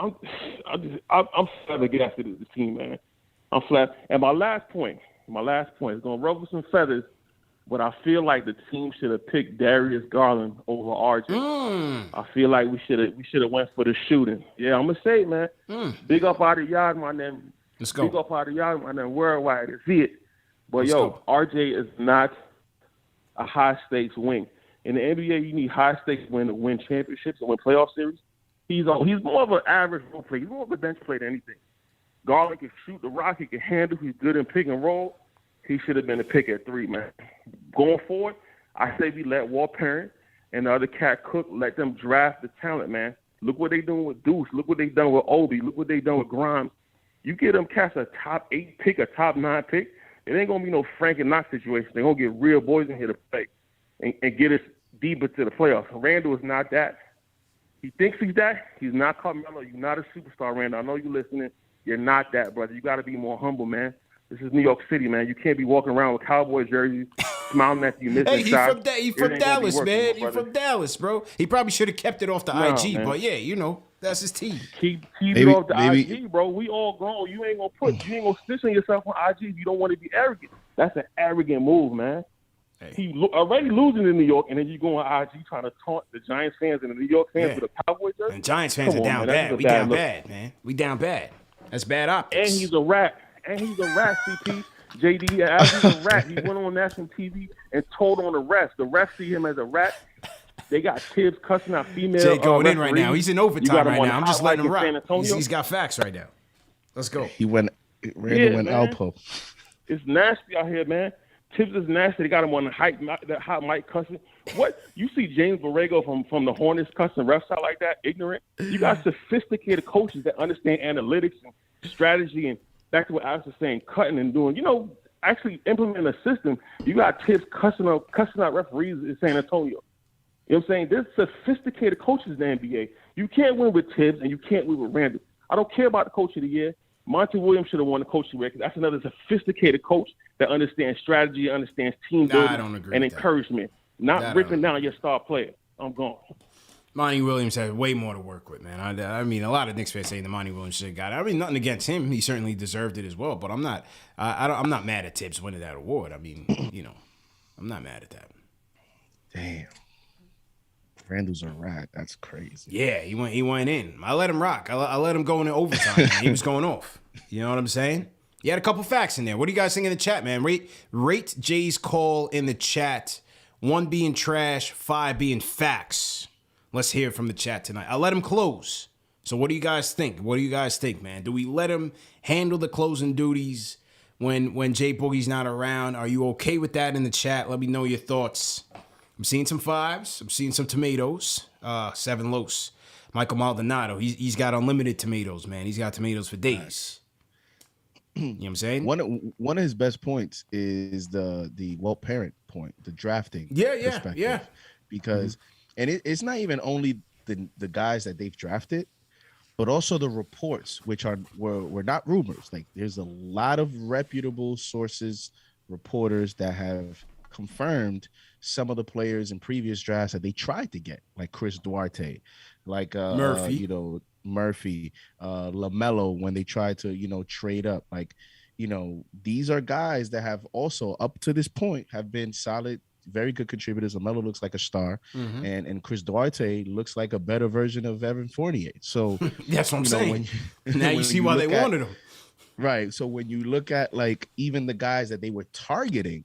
I'm flabbergasted at the team, man. I'm flat. And my last point is going to ruffle some feathers, but I feel like the team should have picked Darius Garland over RJ. I feel like we should have went for the shooting. Yeah, I'm gonna say, man. Big up out of yard, my name. Let's go. Big up out of yard, my name. Worldwide, I see it. But RJ is not a high stakes wing. In the NBA, you need high stakes win to win championships and win playoff series. He's more of an average role player. He's more of a bench player than anything. Garland can shoot the rock. He can handle. He's good in pick and roll. He should have been a pick at 3, man. Going forward, I say we let Walt Perrin and the other cat cook, let them draft the talent, man. Look what they doing with Deuce. Look what they done with Obi. Look what they done with Grimes. You get them cats a top 8 pick, a top 9 pick, it ain't going to be no Frank and Knox situation. They're going to get real boys in here to play and get us deeper to the playoffs. Randle is not that. He thinks he's that. He's not Carmelo. You're not a superstar, Randle. I know you're listening. You're not that, brother. You got to be more humble, man. This is New York City, man. You can't be walking around with Cowboy jerseys, smiling at you missing shots. He from Dallas, man. He from Dallas, bro. He probably should have kept it off the IG, man. But yeah, you know, that's his team. Keep it off the IG, bro. We all grown. You ain't gonna stitch on yourself on IG if you don't want to be arrogant. That's an arrogant move, man. Hey. He already losing in New York, and then you go on IG trying to taunt the Giants fans and the New York fans with a Cowboy jersey. And Giants fans are down bad. We down bad, man. We down bad. That's bad optics. And he's a rat. CP. JD, he's a rat. He went on national TV and told on the refs. The refs see him as a rat. They got Thibs cussing out female. Jay going in right now. He's in overtime right now. I'm just letting him rock. He's got facts right now. Let's go. Randle went Alpo. It's nasty out here, man. Thibs is nasty. They got him on that hot mic cussing. What? You see James Borrego from the Hornets cussing refs out like that? Ignorant. You got sophisticated coaches that understand analytics and strategy, and back to what Alex was saying, cutting and doing. You know, actually implementing a system. You got Thibs cussing out referees in San Antonio. You know what I'm saying? There's sophisticated coaches in the NBA. You can't win with Thibs and you can't win with Randle. I don't care about the coach of the year. Monty Williams should have won the coach of the year because that's another sophisticated coach that understands strategy, understands team building and encouragement. Not ripping down your star player. I'm gone. Monty Williams has way more to work with, man. I mean, a lot of Knicks fans saying that Monty Williams should have got it. I mean, nothing against him. He certainly deserved it as well. But I'm not. I'm not mad at Thibs winning that award. I mean, you know, I'm not mad at that. Damn. Randle's a rat. That's crazy. Yeah, he went in. I let him rock. I let him go into overtime. He was going off. You know what I'm saying? He had a couple facts in there. What do you guys think in the chat, man? Rate Jay's call in the chat. 1 being trash, 5 being facts. Let's hear it from the chat tonight. I let him close. So what do you guys think? What do you guys think, man? Do we let him handle the closing duties when Jay Boogie's not around. Are you okay with that in the chat? Let me know your thoughts. I'm seeing some 5s. I'm seeing some tomatoes. 7 Los. Michael Maldonado. He's got unlimited tomatoes, man. He's got tomatoes for days. You know what I'm saying? One of his best points is the parent point, the drafting perspective. Yeah. Because and it's not even only the guys that they've drafted, but also the reports, which were not rumors. Like there's a lot of reputable sources, reporters that have confirmed some of the players in previous drafts that they tried to get, like Chris Duarte, like Murphy, LaMelo when they tried to, trade up. Like, these are guys that have also up to this point have been solid, very good contributors. LaMelo looks like a star, and Chris Duarte looks like a better version of Evan Fournier. So that's what I'm saying. Now you see why they wanted him. Right. So when you look at like even the guys that they were targeting,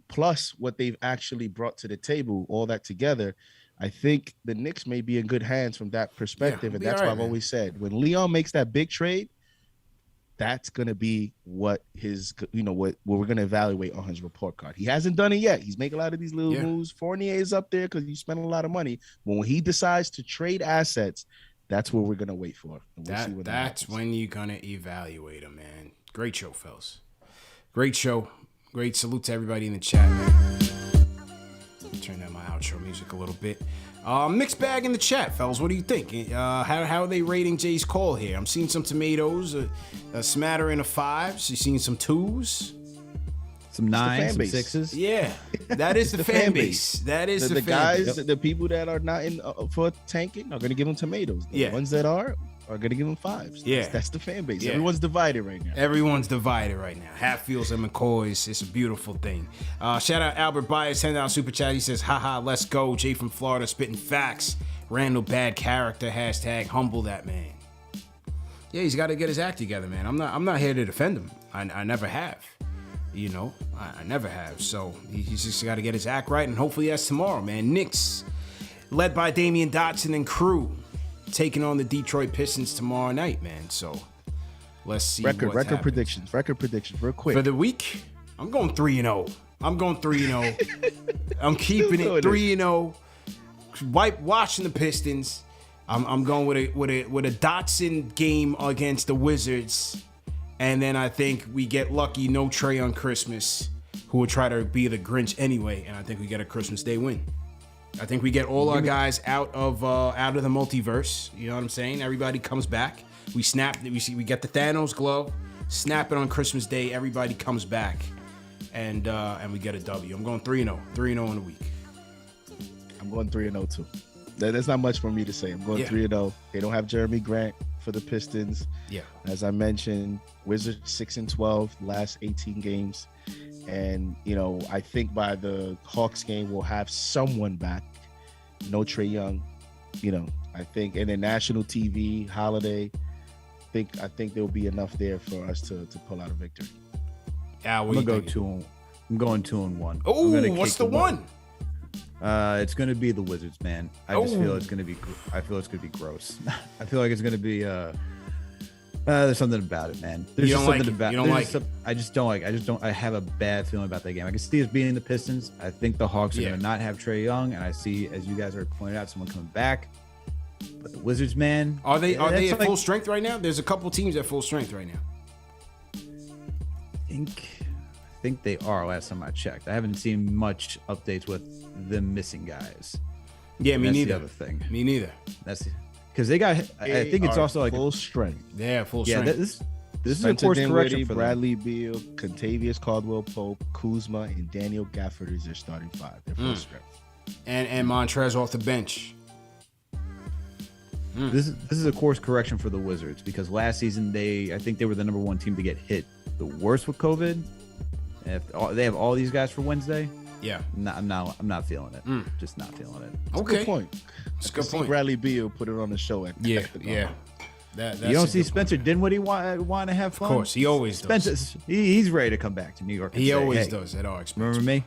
plus what they've actually brought to the table, all that together, I think the Knicks may be in good hands from that perspective. And that's why I've always said when Leon makes that big trade, that's going to be what what we're going to evaluate on his report card. He hasn't done it yet. He's making a lot of these little moves. Fournier is up there because you spent a lot of money. But when he decides to trade assets, that's what we're going to wait for. And we'll see what that's when you're going to evaluate him, man. Great show, fellas. Great show. Great salute to everybody in the chat, man. Turn down my outro music a little bit. Mixed bag in the chat, fellas. What do you think? How are they rating Jay's call here? I'm seeing some tomatoes, a smattering of 5s. You seeing some 2s? Some 9s, some 6s. Yeah, that is the fan base. That is the fan guys, base. the people that are not in for tanking are going to give them tomatoes. The ones that are going to give them 5s. Yeah. That's the fan base. Yeah. Everyone's divided right now. Everyone's divided right now. Hatfields and McCoys. It's a beautiful thing. Shout out Albert Bias, $10 super chat. He says, haha, let's go. Jay from Florida spitting facts. Randle bad character. # humble that man. Yeah, he's got to get his act together, man. I'm not here to defend him. I never have. I never have. So he's just got to get his act right, and hopefully that's tomorrow, man. Knicks, led by Damian Dotson and crew, taking on the Detroit Pistons tomorrow night, man. So let's see. Record predictions real quick. For the week, I'm going 3-0. I'm keeping it 3-0. Watching the Pistons. I'm going with a Dotson game against the Wizards. And then I think we get lucky, no Trey on Christmas, who will try to be the Grinch anyway. And I think we get a Christmas Day win. I think we get all our guys out of the multiverse. You know what I'm saying? Everybody comes back. We get the Thanos glove, snap it on Christmas Day. Everybody comes back, and we get a W. I'm going 3-0, 3-0 in the week. I'm going 3-0 too. That's not much for me to say. I'm going 3-0. They don't have Jeremy Grant for the Pistons. Yeah. As I mentioned, Wizards 6-12 last 18 games. And, I think by the Hawks game, we'll have someone back. No Trae Young, I think. And then national TV, holiday, I think there'll be enough there for us to pull out a victory. I'm going to go 2-1. Oh, what's the one? It's going to be the Wizards, man. I just feel it's going to be gross. I feel like it's going to be there's something about it, man. There's you don't something like it. about You don't like it. I just don't like it. I have a bad feeling about that game. I can see us beating the Pistons. I think the Hawks are going to not have Trae Young, and I see, as you guys are pointing out, someone coming back. But the Wizards, man, are they at full strength right now? There's a couple teams at full strength right now. I think they are. Last time I checked, I haven't seen much updates with them missing guys. Yeah, me neither. The other thing. Me neither. That's because they got. I think it's also like full strength. Yeah, full strength. Yeah, this is a course correction for Bradley Beal, Contavious Caldwell-Pope, Kuzma, and Daniel Gafford is their starting 5. They're full strength. And Montrez off the bench. This is a course correction for the Wizards because last season I think they were the number 1 team to get hit the worst with COVID. And if they have all these guys for Wednesday, I'm not feeling it. Just not feeling it. Okay, that's a good point. It's a good point. Bradley Beal put it on the show. Yeah. That's you don't see Spencer Dinwiddie want to have fun? Of course, he always does. He's ready to come back to New York. He always does at our expense. Remember me?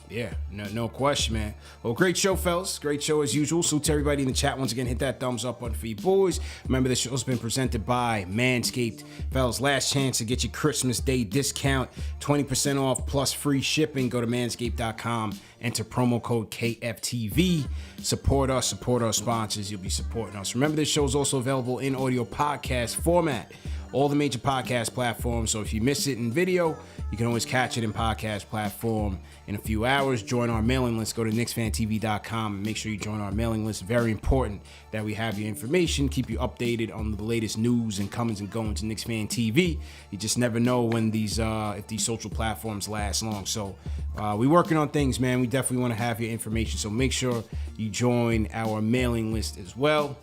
Yeah, no question, man. Well, great show, fellas. Great show as usual. So to everybody in the chat, once again, hit that thumbs up button for you boys. Remember, this show's been presented by Manscaped. Fellas, last chance to get your Christmas Day discount. 20% off plus free shipping. Go to manscaped.com. Enter promo code KFTV. Support us, support our sponsors. You'll be supporting us. Remember, this show is also available in audio podcast format. All the major podcast platforms. So if you miss it in video, you can always catch it in podcast platform in a few hours. Join our mailing list. Go to KnicksFanTV.com and make sure you join our mailing list. Very important that we have your information, keep you updated on the latest news and comings and goings to Knicks Fan TV. You just never know when if these social platforms last long. So we're working on things, man. We definitely want to have your information. So make sure you join our mailing list as well.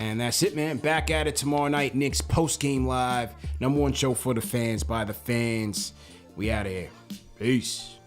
And that's it, man. Back at it tomorrow night. Knicks post-game live. #1 show for the fans, by the fans. We out of here. Peace.